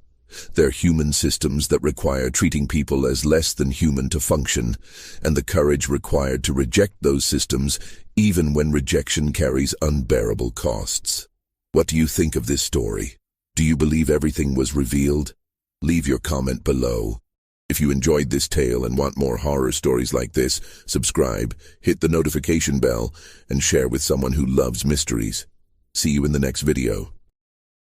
They're human systems that require treating people as less than human to function, and the courage required to reject those systems even when rejection carries unbearable costs. What do you think of this story? Do you believe everything was revealed? Leave your comment below. If you enjoyed this tale and want more horror stories like this, subscribe, hit the notification bell, and share with someone who loves mysteries. See you in the next video.